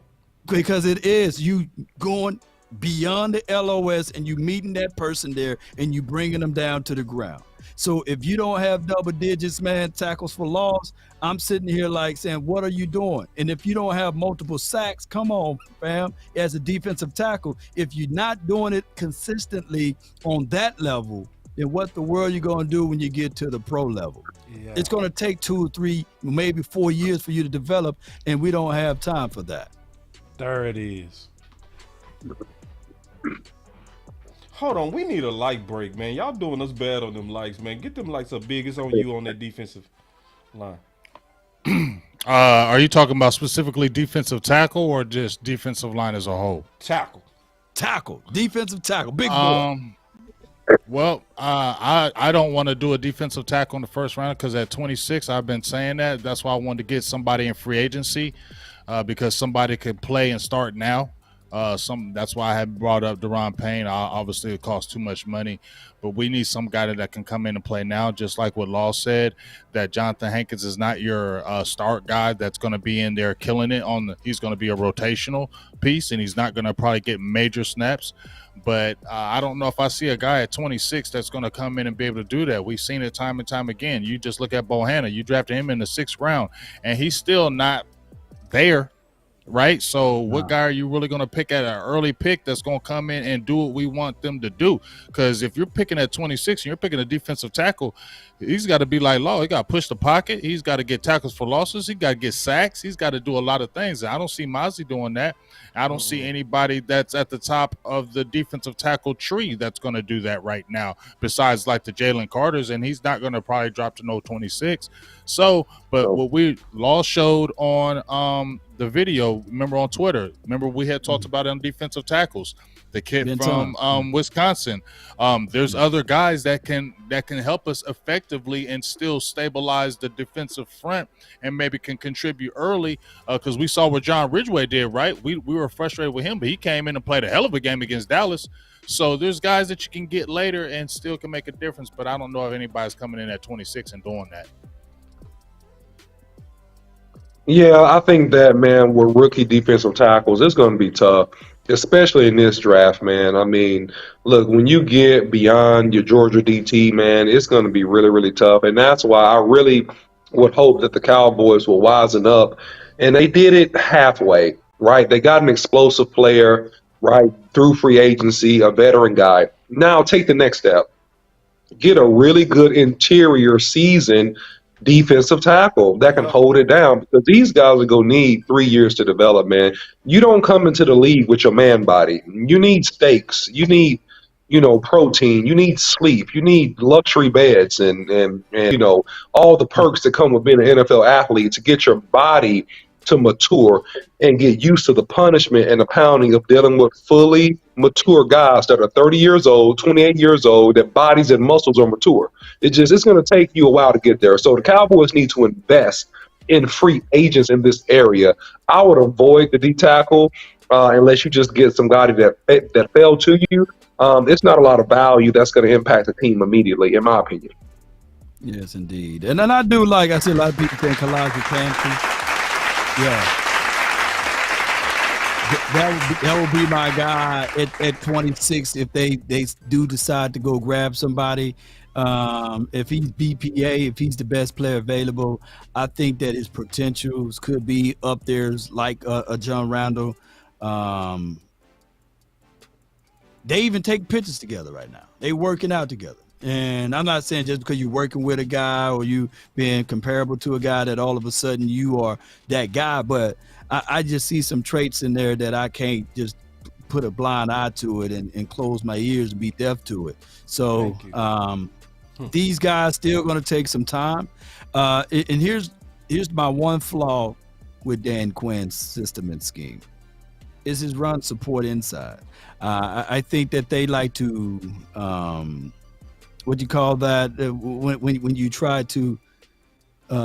Because it is you going beyond the LOS and you meeting that person there and you bringing them down to the ground. So if you don't have double digits, man, tackles for loss, I'm sitting here like saying, what are you doing? And if you don't have multiple sacks, come on, fam, as a defensive tackle, if you're not doing it consistently on that level, then what the world are you going to do when you get to the pro level? Yeah. It's going to take 2 or 3, maybe 4 years for you to develop, and we don't have time for that. There it is. Hold on, we need a light break, man. Y'all doing us bad on them lights, man. Get them lights up big. It's on you on that defensive line. Are you talking about specifically defensive tackle or just defensive line as a whole? Tackle, defensive tackle, big boy. Well, I don't want to do a defensive tackle in the first round because at 26, I've been saying that. That's why I wanted to get somebody in free agency because somebody could play and start now. That's why I had brought up Deron Payne. Obviously, it costs too much money, but we need some guy that can come in and play now. Just like what Law said, that Jonathan Hankins is not your start guy that's going to be in there killing it. He's going to be a rotational piece, and he's not going to probably get major snaps. But I don't know if I see a guy at 26 that's going to come in and be able to do that. We've seen it time and time again. You just look at Bohanna. You drafted him in the 6th round, and he's still not there. Right. So what guy are you really going to pick at an early pick that's going to come in and do what we want them to do? Because if you're picking at 26 and you're picking a defensive tackle, he's got to be like Law. He got to push the pocket. He's got to get tackles for losses. He got to get sacks. He's got to do a lot of things. I don't see Mozzie doing that. I don't see anybody that's at the top of the defensive tackle tree that's going to do that right now, besides like the Jalen Carters, and he's not going to probably drop to no 26. So, but what Law showed on the video, remember on Twitter, we had talked about it on defensive tackles, the kid from Wisconsin. There's other guys that can help us effectively and still stabilize the defensive front and maybe can contribute early because we saw what John Ridgeway did, right? We were frustrated with him, but he came in and played a hell of a game against Dallas. So there's guys that you can get later and still can make a difference, but I don't know if anybody's coming in at 26 and doing that. Yeah, I think that, man, with rookie defensive tackles, it's going to be tough, especially in this draft, man. I mean, look, when you get beyond your Georgia DT, man, it's going to be really, really tough. And that's why I really would hope that the Cowboys will wisen up. And they did it halfway, right? They got an explosive player, right, through free agency, a veteran guy. Now take the next step. Get a really good interior season defensive tackle that can Yep. hold it down because these guys are going to need 3 years to develop, man. You don't come into the league with your man body. You need steaks. You need, protein. You need sleep. You need luxury beds and all the perks that come with being an NFL athlete to get your body to mature and get used to the punishment and the pounding of dealing with fully mature guys that are 30 years old, 28 years old, their bodies and muscles are mature. It's going to take you a while to get there. So the Cowboys need to invest in free agents in this area. I would avoid the D tackle unless you just get some guy that fell to you. It's not a lot of value that's going to impact the team immediately, in my opinion. Yes, indeed. And then I do I see a lot of people think Elijah Campbell. Yeah. That would be my guy at 26 if they do decide to go grab somebody. If he's BPA, if he's the best player available, I think that his potentials could be up there like a John Randall. They even take pictures together right now. They working out together. And I'm not saying just because you're working with a guy or you being comparable to a guy that all of a sudden you are that guy, but I just see some traits in there that I can't just put a blind eye to it and close my ears and be deaf to it. So these guys still going to take some time. And here's my one flaw with Dan Quinn's system and scheme is his run support inside. I think that they like to what do you call that when you try to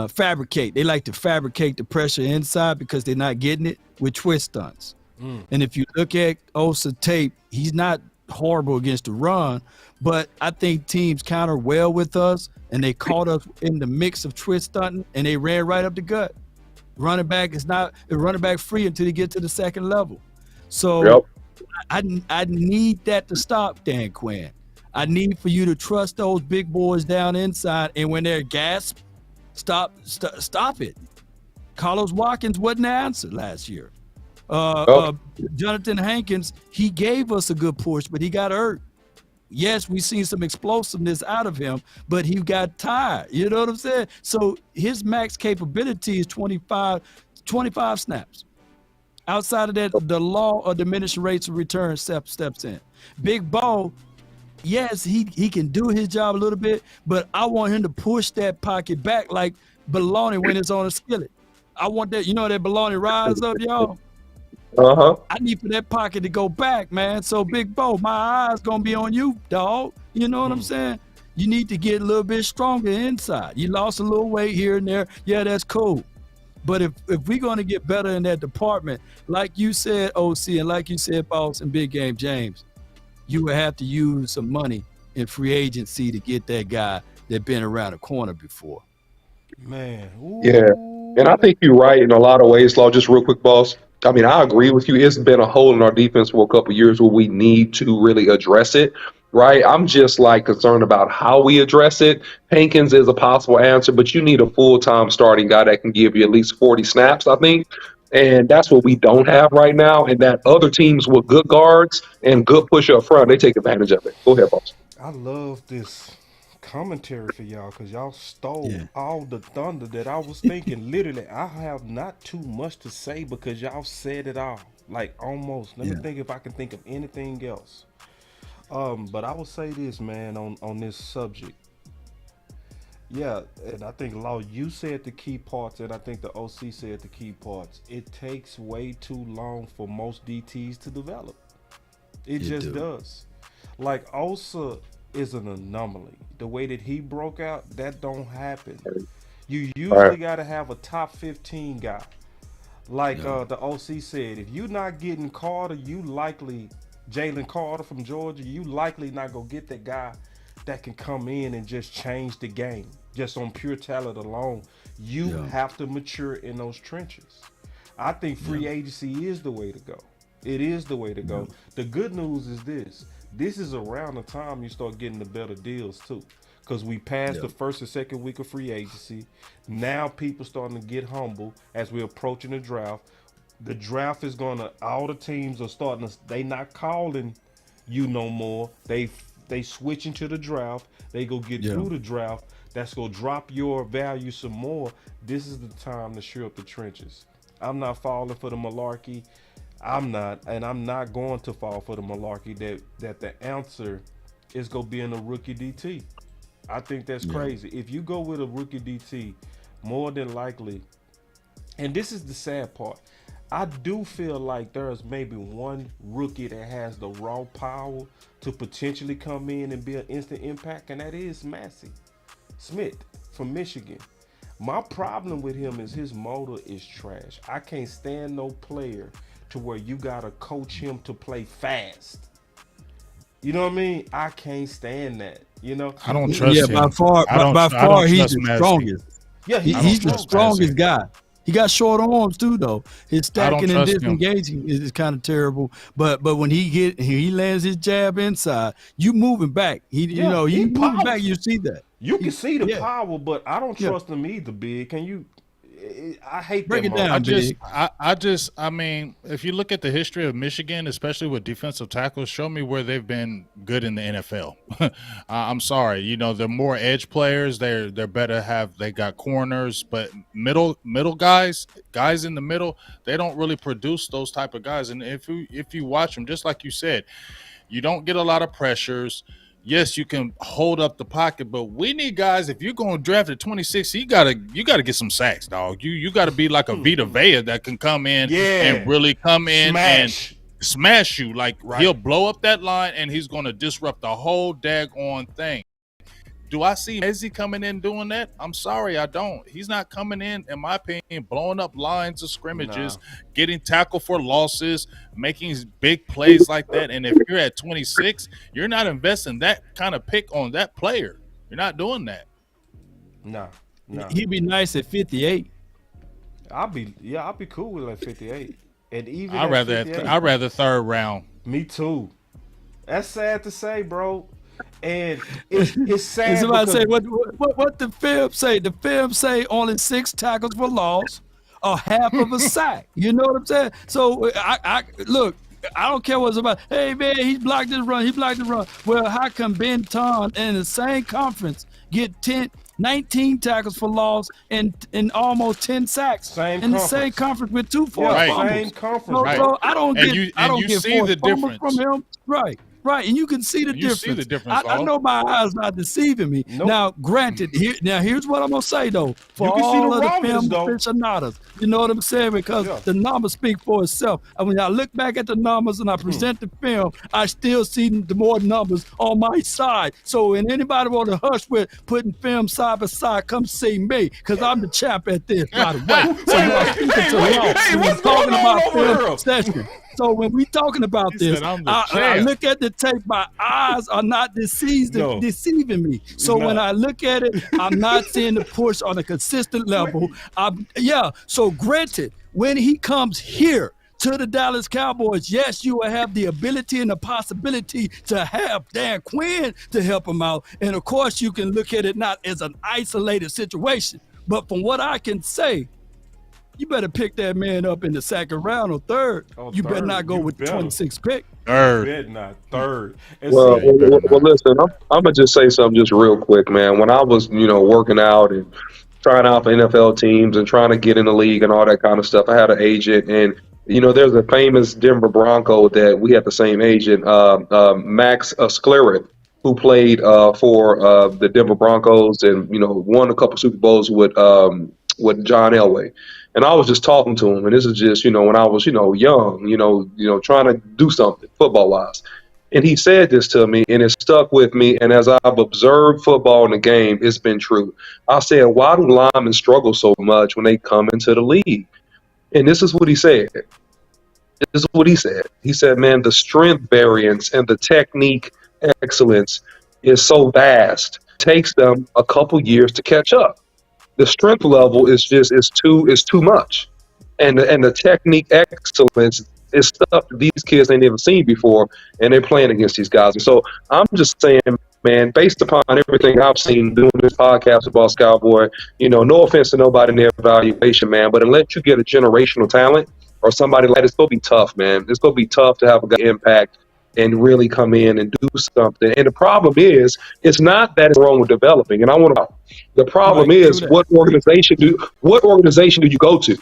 fabricate. They like to fabricate the pressure inside because they're not getting it with twist stunts. And if you look at Osa tape, he's not horrible against the run, but I think teams counter well with us and they caught us in the mix of twist stunting and they ran right up the gut. Running back is not a running back free until they get to the second level. So I need that to stop, Dan Quinn. I need for you to trust those big boys down inside, and when they're gasped, stop it. Carlos Watkins wasn't the answer last year. Jonathan Hankins, he gave us a good push, but he got hurt. Yes, we seen some explosiveness out of him, but he got tired. You know what I'm saying? So his max capability is 25 snaps. Outside of that, the law of diminishing rates of return steps in. Big Bo, yes, he can do his job a little bit, but I want him to push that pocket back like bologna when it's on a skillet. I want that, that bologna rise up, y'all. I need for that pocket to go back, man. So Big Bo, my eyes gonna be on you, dog. You know what I'm saying? You need to get a little bit stronger inside. You lost a little weight here and there. Yeah, that's cool. But if we're gonna get better in that department, like you said, OC, and like you said, Boss and Big Game James, you would have to use some money in free agency to get that guy that been around the corner before. Man. Ooh. Yeah. And I think you're right in a lot of ways, Law. Just real quick, boss. I mean, I agree with you. It's been a hole in our defense for a couple of years where we need to really address it, right? I'm just concerned about how we address it. Hankins is a possible answer, but you need a full-time starting guy that can give you at least 40 snaps, I think. And that's what we don't have right now. And that other teams with good guards and good push up front, they take advantage of it. Go ahead, boss. I love this commentary for y'all because y'all stole all the thunder that I was thinking. Literally, I have not too much to say because y'all said it all. Like almost. Let me think if I can think of anything else. But I will say this, man, on this subject. Yeah, and I think Law, you said the key parts, and I think the OC said the key parts. It takes way too long for most DTs to develop. It just does. Like Osa is an anomaly. The way that he broke out, that don't happen. You usually got to have a top 15 guy. Like the OC said, if you're not getting Carter, you likely Jalen Carter from Georgia, you likely not gonna get that guy that can come in and just change the game just on pure talent alone. You have to mature in those trenches. I think free agency is the way to go. It is the way to go. The good news is this is around the time you start getting the better deals too, because we passed the first and second week of free agency. Now people starting to get humble as we're approaching the draft. The draft is gonna, all the teams are starting to, they not calling you no more. they switch into the draft, they go get Yeah. through the draft, that's gonna drop your value some more. This is the time to shore up the trenches. I'm not falling for the malarkey. I'm not, and I'm not going to fall for the malarkey that the answer is gonna be in a rookie DT. I think that's crazy. If you go with a rookie DT, more than likely, and this is the sad part, I do feel like there's maybe one rookie that has the raw power to potentially come in and be an instant impact, and that is Massey Smith from Michigan. My problem with him is his motor is trash. I can't stand no player to where you gotta coach him to play fast. You know what I mean? I can't stand that. You know? I don't trust him. by far, I don't, by I far, don't he's trust the Massey. strongest. Yeah, He's the trust strongest Massey. guy. He got short arms too, though. His I don't stacking and trust him. disengaging is kind of terrible. But when he lands his jab inside, you moving back. You moving back. powerful. You see that. You can see the yeah. power, but I don't Yeah. trust him either, Big. Can you? I hate Break that. it down, motor. I mean, if you look at the history of Michigan, especially with defensive tackles, show me where they've been good in the NFL. I'm sorry, they're more edge players. They're better. They got corners, but middle guys in the middle, they don't really produce those type of guys. And if you watch them, just like you said, you don't get a lot of pressures. Yes, you can hold up the pocket, but we need guys. If you're going to draft at 26, you gotta get some sacks, dog. You got to be like a Vita Vea that can come in and really come in and smash you. Like he'll blow up that line and he's going to disrupt the whole daggone thing. Do I see Messi coming in doing that? I'm sorry, I don't. He's not coming in my opinion, blowing up lines of scrimmages, getting tackled for losses, making big plays like that. And if you're at 26, you're not investing that kind of pick on that player. You're not doing that. No. He'd be nice at 58. I'll be cool with like 58. And even I'd rather third round. Me too. That's sad to say, bro. And it's sad. Somebody say what the film say? The film say only 6 tackles for loss, or half of a sack. You know what I'm saying? So I look. I don't care what's about. Hey man, he blocked this run. He blocked the run. Well, how come Ben Ton in the same conference get 19 tackles for loss and almost 10 sacks the same conference with 2 forced fumbles? Same conference. So I don't get. I don't you get see the fumbles difference from him. Right, and you can see the difference. See the difference. I know my eyes not deceiving me. Nope. Now, granted, here's what I'm gonna say though. For You can see all the of the numbers, film though. aficionados, you know what I'm saying? Because the numbers speak for itself. And when I look back at the numbers and I present the film, I still see the more numbers on my side. So, when anybody want to hush with putting film side by side, come see me, because I'm the champ at this, by the way. So you are speaking to the what's going on over here? session. So when we talking about this, I look at the tape. My eyes are not deceiving me. So when I look at it, I'm not seeing the push on a consistent level. So granted, when he comes here to the Dallas Cowboys, yes, you will have the ability and the possibility to have Dan Quinn to help him out. And of course, you can look at it not as an isolated situation, but from what I can say, you better pick that man up in the second round or third. You better not go with the 26th pick. Third. Not third. Well, listen, I'm gonna just say something just real quick, man. When I was, working out and trying out for NFL teams and trying to get in the league and all that kind of stuff, I had an agent, and there's a famous Denver Bronco that we had the same agent, Max Sklerit, who played for the Denver Broncos and won a couple Super Bowls with John Elway. And I was just talking to him, and this is just, when I was, young, trying to do something football-wise. And he said this to me, and it stuck with me. And as I've observed football in the game, it's been true. I said, why do linemen struggle so much when they come into the league? And this is what he said. He said, man, the strength variance and the technique excellence is so vast. It takes them a couple years to catch up. The strength level is too much, and the technique excellence is stuff that these kids ain't never seen before, and they're playing against these guys. And so I'm just saying, man, based upon everything I've seen doing this podcast with Boss Cowboy, no offense to nobody in their evaluation, man, but unless you get a generational talent or somebody like, it's gonna be tough, man. It's gonna be tough to have a good impact and really come in and do something. And the problem is, it's not that it's wrong with developing. And the problem Right, true is, that. what organization do you go to?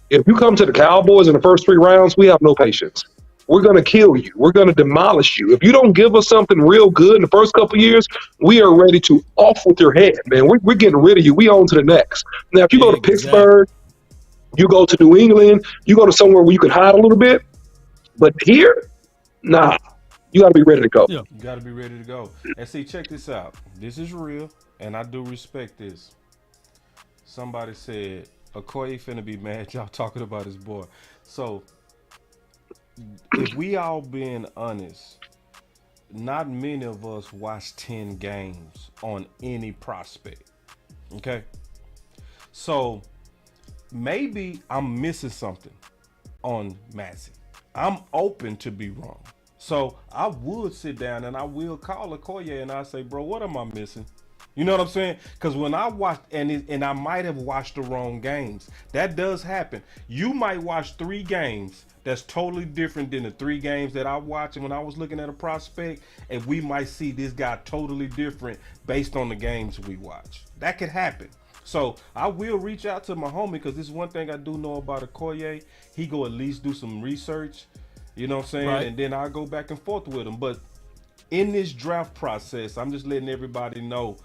If you come to the Cowboys in the first 3 rounds, we have no patience. We're going to kill you. We're going to demolish you. If you don't give us something real good in the first couple of years, we are ready to off with your head, man. We're getting rid of you. We on to the next. Now, if you go to Exactly. Pittsburgh, you go to New England, you go to somewhere where you can hide a little bit. But here, nah, you got to be ready to go. Yeah. You got to be ready to go. And see, check this out. This is real, and I do respect this. Somebody said, Okoye finna be mad y'all talking about his boy. So, if we all being honest, not many of us watch 10 games on any prospect. Okay? So, maybe I'm missing something on Massey. I'm open to be wrong. So I would sit down and I will call Okoye and I say, bro, what am I missing? You know what I'm saying? Because when I watched, and I might have watched the wrong games. That does happen. You might watch 3 games that's totally different than the 3 games that I watched when I was looking at a prospect, and we might see this guy totally different based on the games we watch. That could happen. So I will reach out to my homie, because this is one thing I do know about Okoye. He go at least do some research, you know what I'm saying? Right. And then I'll go back and forth with him. But in this draft process, I'm just letting everybody know,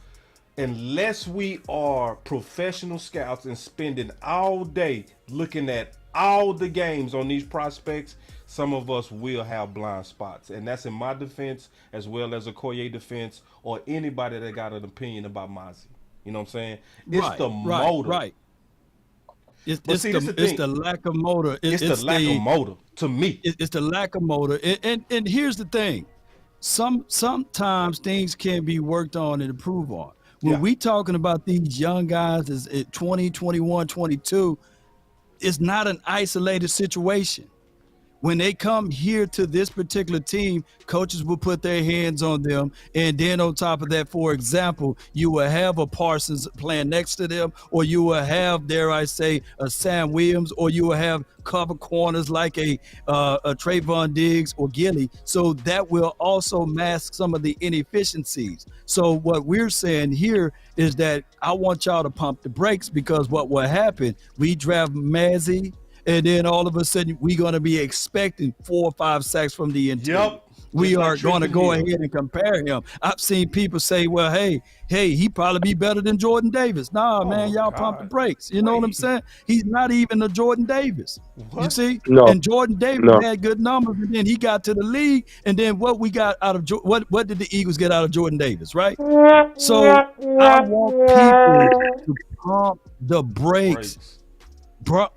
unless we are professional scouts and spending all day looking at all the games on these prospects, some of us will have blind spots. And that's in my defense, as well as Okoye defense, or anybody that got an opinion about Mozzie. You know what I'm saying? It's Right, the right, motor. right. But see, this the It's thing. the lack of motor. It's the lack of motor to me. It's the lack of motor. And here's the thing. Sometimes things can be worked on and improved on. When Yeah. we talking about these young guys is at 20, 21, 22, it's not an isolated situation. When they come here to this particular team, coaches will put their hands on them. And then on top of that, for example, you will have a Parsons playing next to them, or you will have, dare I say, a Sam Williams, or you will have cover corners like a Trayvon Diggs or Gilly. So that will also mask some of the inefficiencies. So what we're saying here is that I want y'all to pump the brakes, because what will happen, we draft Mazzy, and then all of a sudden we're going to be expecting 4 or 5 sacks from the interior. Yep. We Just like are going to Tristan go Hill. ahead and compare him. I've seen people say, well, hey, he probably be better than Jordan Davis. Nah, man, y'all pump the God. brakes. You know what I'm Wait. saying? He's not even a Jordan Davis. You What? see? No. And Jordan Davis No. had good numbers, and then he got to the league, and then what we got out of what did the Eagles get out of Jordan Davis, right? So I want people to pump the brakes.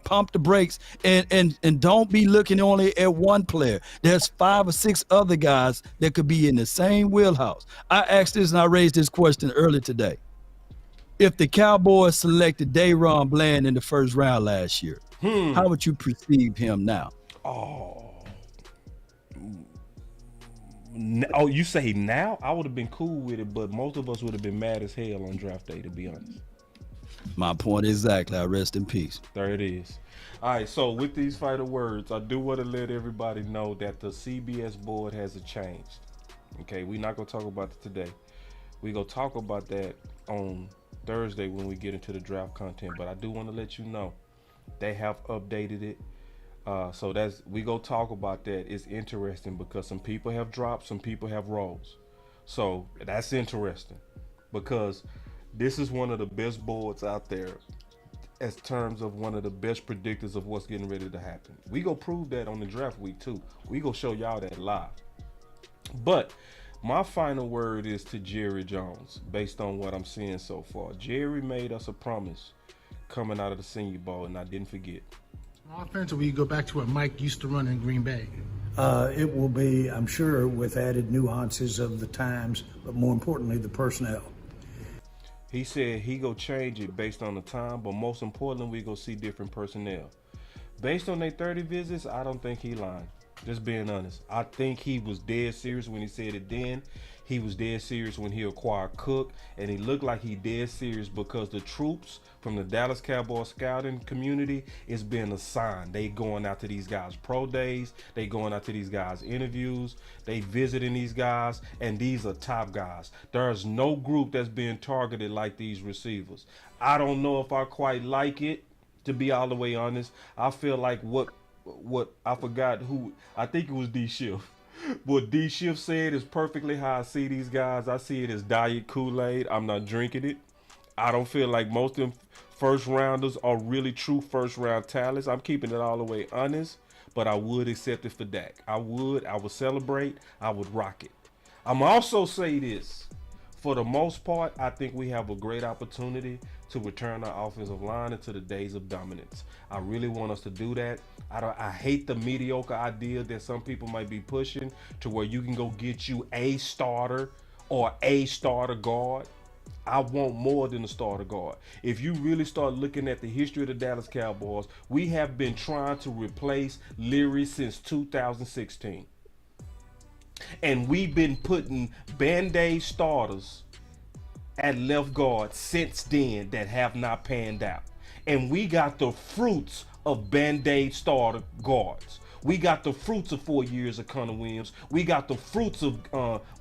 Pump the brakes, and don't be looking only at one player. There's 5 or 6 other guys that could be in the same wheelhouse. I asked this and I raised this question earlier today. If the Cowboys selected Dayron Bland in the first round last year, how would you perceive him now? Oh, you say now? I would have been cool with it, but most of us would have been mad as hell on draft day, to be honest. My point exactly. I rest in peace. There it is. All right, so with these final words, I do want to let everybody know that the CBS board has changed. Okay, we're not going to talk about it today. We're going to talk about that on Thursday when we get into the draft content, but I do want to let you know they have updated it. So we go talk about that. It's interesting because some people have dropped, some people have rose. So that's interesting because this is one of the best boards out there as terms of one of the best predictors of what's getting ready to happen. We go prove that on the draft week too. We go show y'all that live. But my final word is to Jerry Jones, based on what I'm seeing so far. Jerry made us a promise coming out of the Senior Bowl, and I didn't forget. Offensively, you go back to what Mike used to run in Green Bay. It will be, I'm sure, with added nuances of the times, but more importantly, the personnel. He said he go change it based on the time, but most importantly, we go see different personnel. Based on their 30 visits, I don't think he lying. Just being honest. I think he was dead serious when he said it then. He was dead serious when he acquired Cook, and he looked like he dead serious because the troops from the Dallas Cowboys scouting community is being assigned. They going out to these guys pro days, they going out to these guys interviews, they visiting these guys, and these are top guys. There's no group that's being targeted like these receivers. I don't know if I quite like it, to be all the way honest. I feel like what I forgot who, I think it was D Shift. What D Shift said is perfectly how I see these guys. I see it as Diet Kool-Aid. I'm not drinking it. I don't feel like most of them first rounders are really true first round talents. I'm keeping it all the way honest, but I would accept it for Dak. I would celebrate. I would rock it. I'm also say this. For the most part, I think we have a great opportunity to return our offensive line into the days of dominance. I really want us to do that. I hate the mediocre idea that some people might be pushing to where you can go get you a starter or a starter guard. I want more than a starter guard. If you really start looking at the history of the Dallas Cowboys, we have been trying to replace Leary since 2016. And we've been putting Band-Aid starters at left guard since then that have not panned out. And we got the fruits of Band-Aid starter guards. We got the fruits of 4 years of Connor Williams. We got the fruits of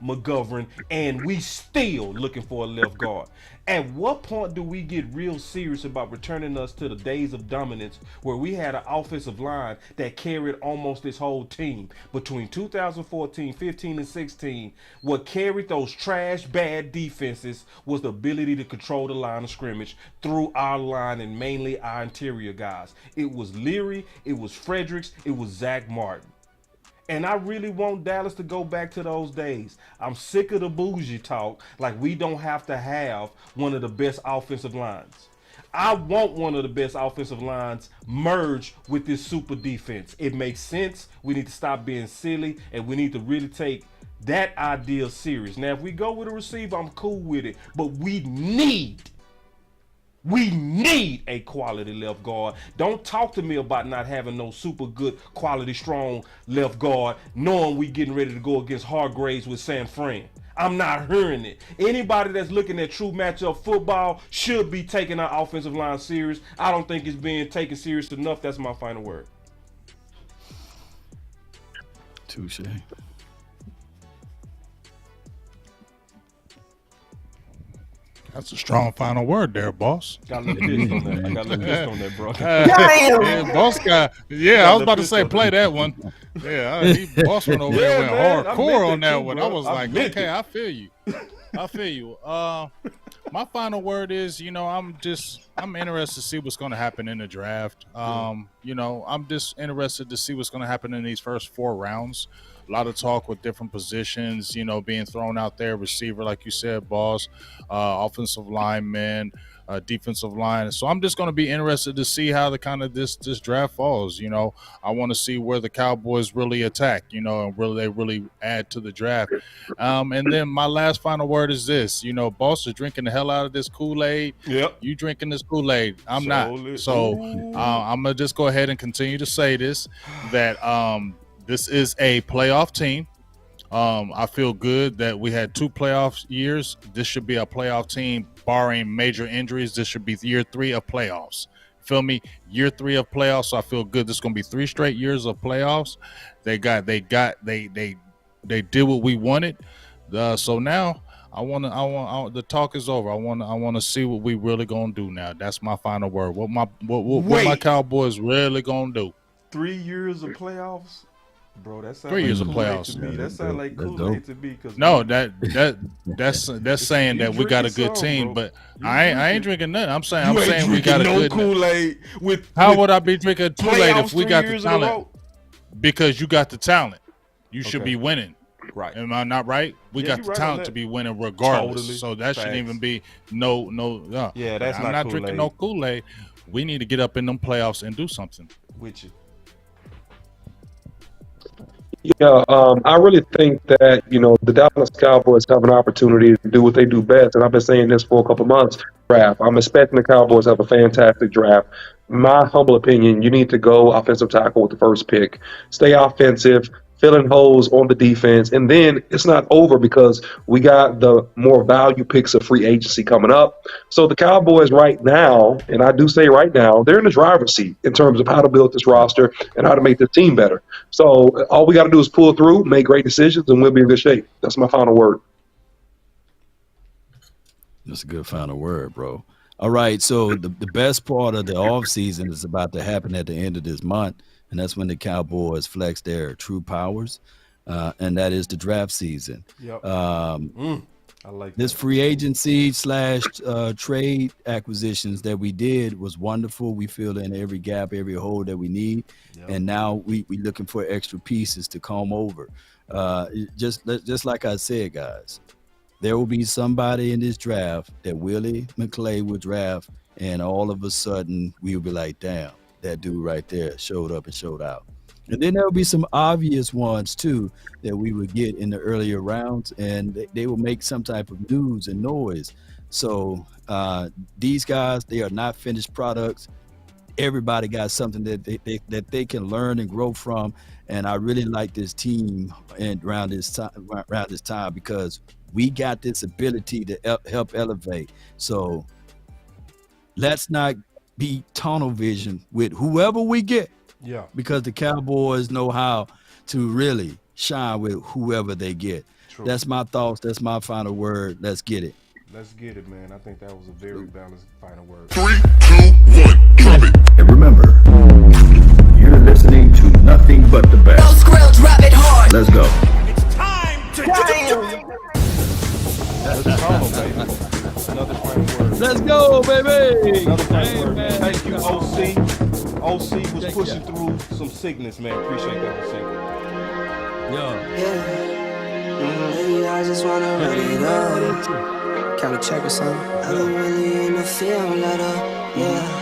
McGovern, and we still looking for a left guard. At what point do we get real serious about returning us to the days of dominance where we had an offensive line that carried almost this whole team? Between 2014, 15, and 16, what carried those trash, bad defenses was the ability to control the line of scrimmage through our line and mainly our interior guys. It was Leary, it was Fredericks, it was Zach Martin. And I really want Dallas to go back to those days. I'm sick of the bougie talk, like we don't have to have one of the best offensive lines. I want one of the best offensive lines merged with this super defense. It makes sense. We need to stop being silly, and we need to really take that idea serious. Now, if we go with a receiver, I'm cool with it, but we need a quality left guard. Don't talk to me about not having no super good quality strong left guard, knowing we getting ready to go against Hargraves with San Fran. I'm not hearing it. Anybody that's looking at true matchup football should be taking our offensive line serious. I don't think it's being taken serious enough. That's my final word. Touche. That's a strong final word there, boss. Got a little pissed on that. I got a little pissed on that, bro. Yeah, boss got. Yeah, I was about to say play that one. Yeah, boss went over there and went hardcore on that one. I was like, okay, I feel you. I feel you. My final word is, I'm interested to see what's going to happen in the draft. I'm just interested to see what's going to happen in these first 4 rounds. A lot of talk with different positions, being thrown out there. Receiver, like you said, boss, offensive lineman, defensive line. So I'm just going to be interested to see how this draft falls. I want to see where the Cowboys really attack, and they really add to the draft. And then my last final word is this: boss is drinking the hell out of this Kool-Aid. Yep. You drinking this Kool-Aid? I'm not. So I'm gonna just go ahead and continue to say this that this is a playoff team. I feel good that we had 2 playoff years. This should be a playoff team, barring major injuries. This should be year 3 of playoffs. Feel me? Year 3 of playoffs. So I feel good. This is gonna be 3 straight years of playoffs. They did what we wanted. So now the talk is over. I want to see what we really gonna do now. That's my final word. What my Cowboys really gonna do? 3 years of playoffs. Bro, that sounds 3 years like of Kool-Aid playoffs. to me. That sounds like Kool-Aid to me. No, that's saying that we got a good team, bro. but I ain't drinking nothing. I'm saying we got a good Kool-Aid with. How would I be drinking Kool-Aid if we got the 3 years in a talent? row? Because you got the talent, you should Okay. be winning. Right. Am I not right? We Yeah, got you're the right on talent that. to be winning regardless. Totally. So that shouldn't Facts. even be no. Yeah, that's I'm not not drinking no Kool-Aid. We need to get up in them playoffs and do something. With you. Yeah, I really think that, the Dallas Cowboys have an opportunity to do what they do best. And I've been saying this for a couple months. Draft. I'm expecting the Cowboys to have a fantastic draft. My humble opinion, you need to go offensive tackle with the first pick. Stay offensive. filling holes on the defense. And then it's not over because we got the more value picks of free agency coming up. So the Cowboys right now, and I do say right now, they're in the driver's seat in terms of how to build this roster and how to make this team better. So all we got to do is pull through, make great decisions, and we'll be in good shape. That's my final word. That's a good final word, bro. All right, so the best part of the offseason is about to happen at the end of this month, and that's when the Cowboys flex their true powers, and that is the draft season. Yep. I like this that. free agency / trade acquisitions that we did was wonderful. We filled in every gap, every hole that we need, and now we looking for extra pieces to come over. Just like I said, guys, there will be somebody in this draft that Willie McClay will draft, and all of a sudden we'll be like, damn, that dude right there showed up and showed out. And then there will be some obvious ones too that we would get in the earlier rounds, and they will make some type of news and noise. So these guys, they are not finished products. Everybody got something that they can learn and grow from, and I really like this team and around this time because we got this ability to help elevate. So let's not be tunnel vision with whoever we get. Yeah. Because the Cowboys know how to really shine with whoever they get. True. That's my thoughts. That's my final word. Let's get it. Let's get it, man. I think that was a very balanced final word. 3, 2, 1, drop it. And remember, you're listening to nothing but the best. Those grills drop it hard. Let's go. It's time to That's the final, baby. Another final word. Let's go, baby. Another final word. man. Thank you, OC. OC was pushing through some sickness, man. Appreciate that, OC. Yeah, I just wanna run it up. Can we check or something? I've been really in the field, let up. Yeah.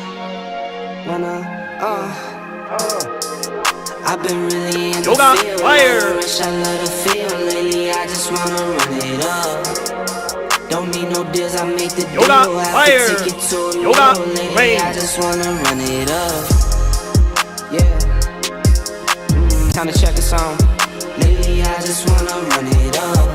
I've been really in the field. Fire. Wish I love the feel lately. I just wanna run it up. Don't need no deals, I make the deal. Fire. Have to take it to a Yoga, low lately. rain. I just wanna run it up. Yeah. Time to check a song. Lately, I just wanna run it up.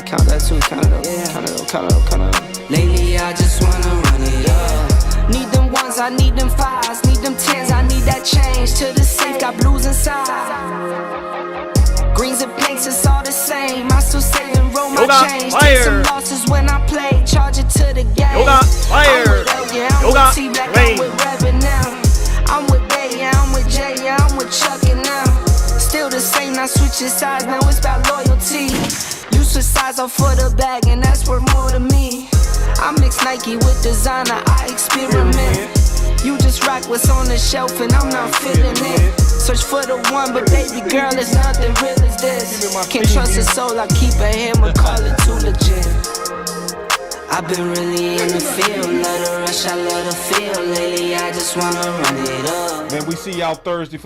Count that too, count it up. Yeah. Count it up. Lately, I just wanna run it up. Need them ones, I need them fives. Need them tens, I need that change. To the safe, got blues inside. Greens and pinks, it's all the same. I still save and roll my change. Take some losses when I play, charge it to the game. I'm with L, yeah, I'm with T-Black, I'm with Reverend now. I'm with Bay, yeah, I'm with Jay, yeah, I'm with Chuck and now. Still the same, not switching sides, now it's about loyalty. You switch sides off for the bag, and that's worth more to me. I mix Nike with designer, I experiment. You just rock what's on the shelf, and I'm not feeling it. Search for the one, but baby girl, it's nothing real as this. Can't trust a soul, I keep a hammer, call it too legit. I've been really in the field, love the rush, I love the feel. Lately, I just wanna run it up. Man, we see y'all Thursday for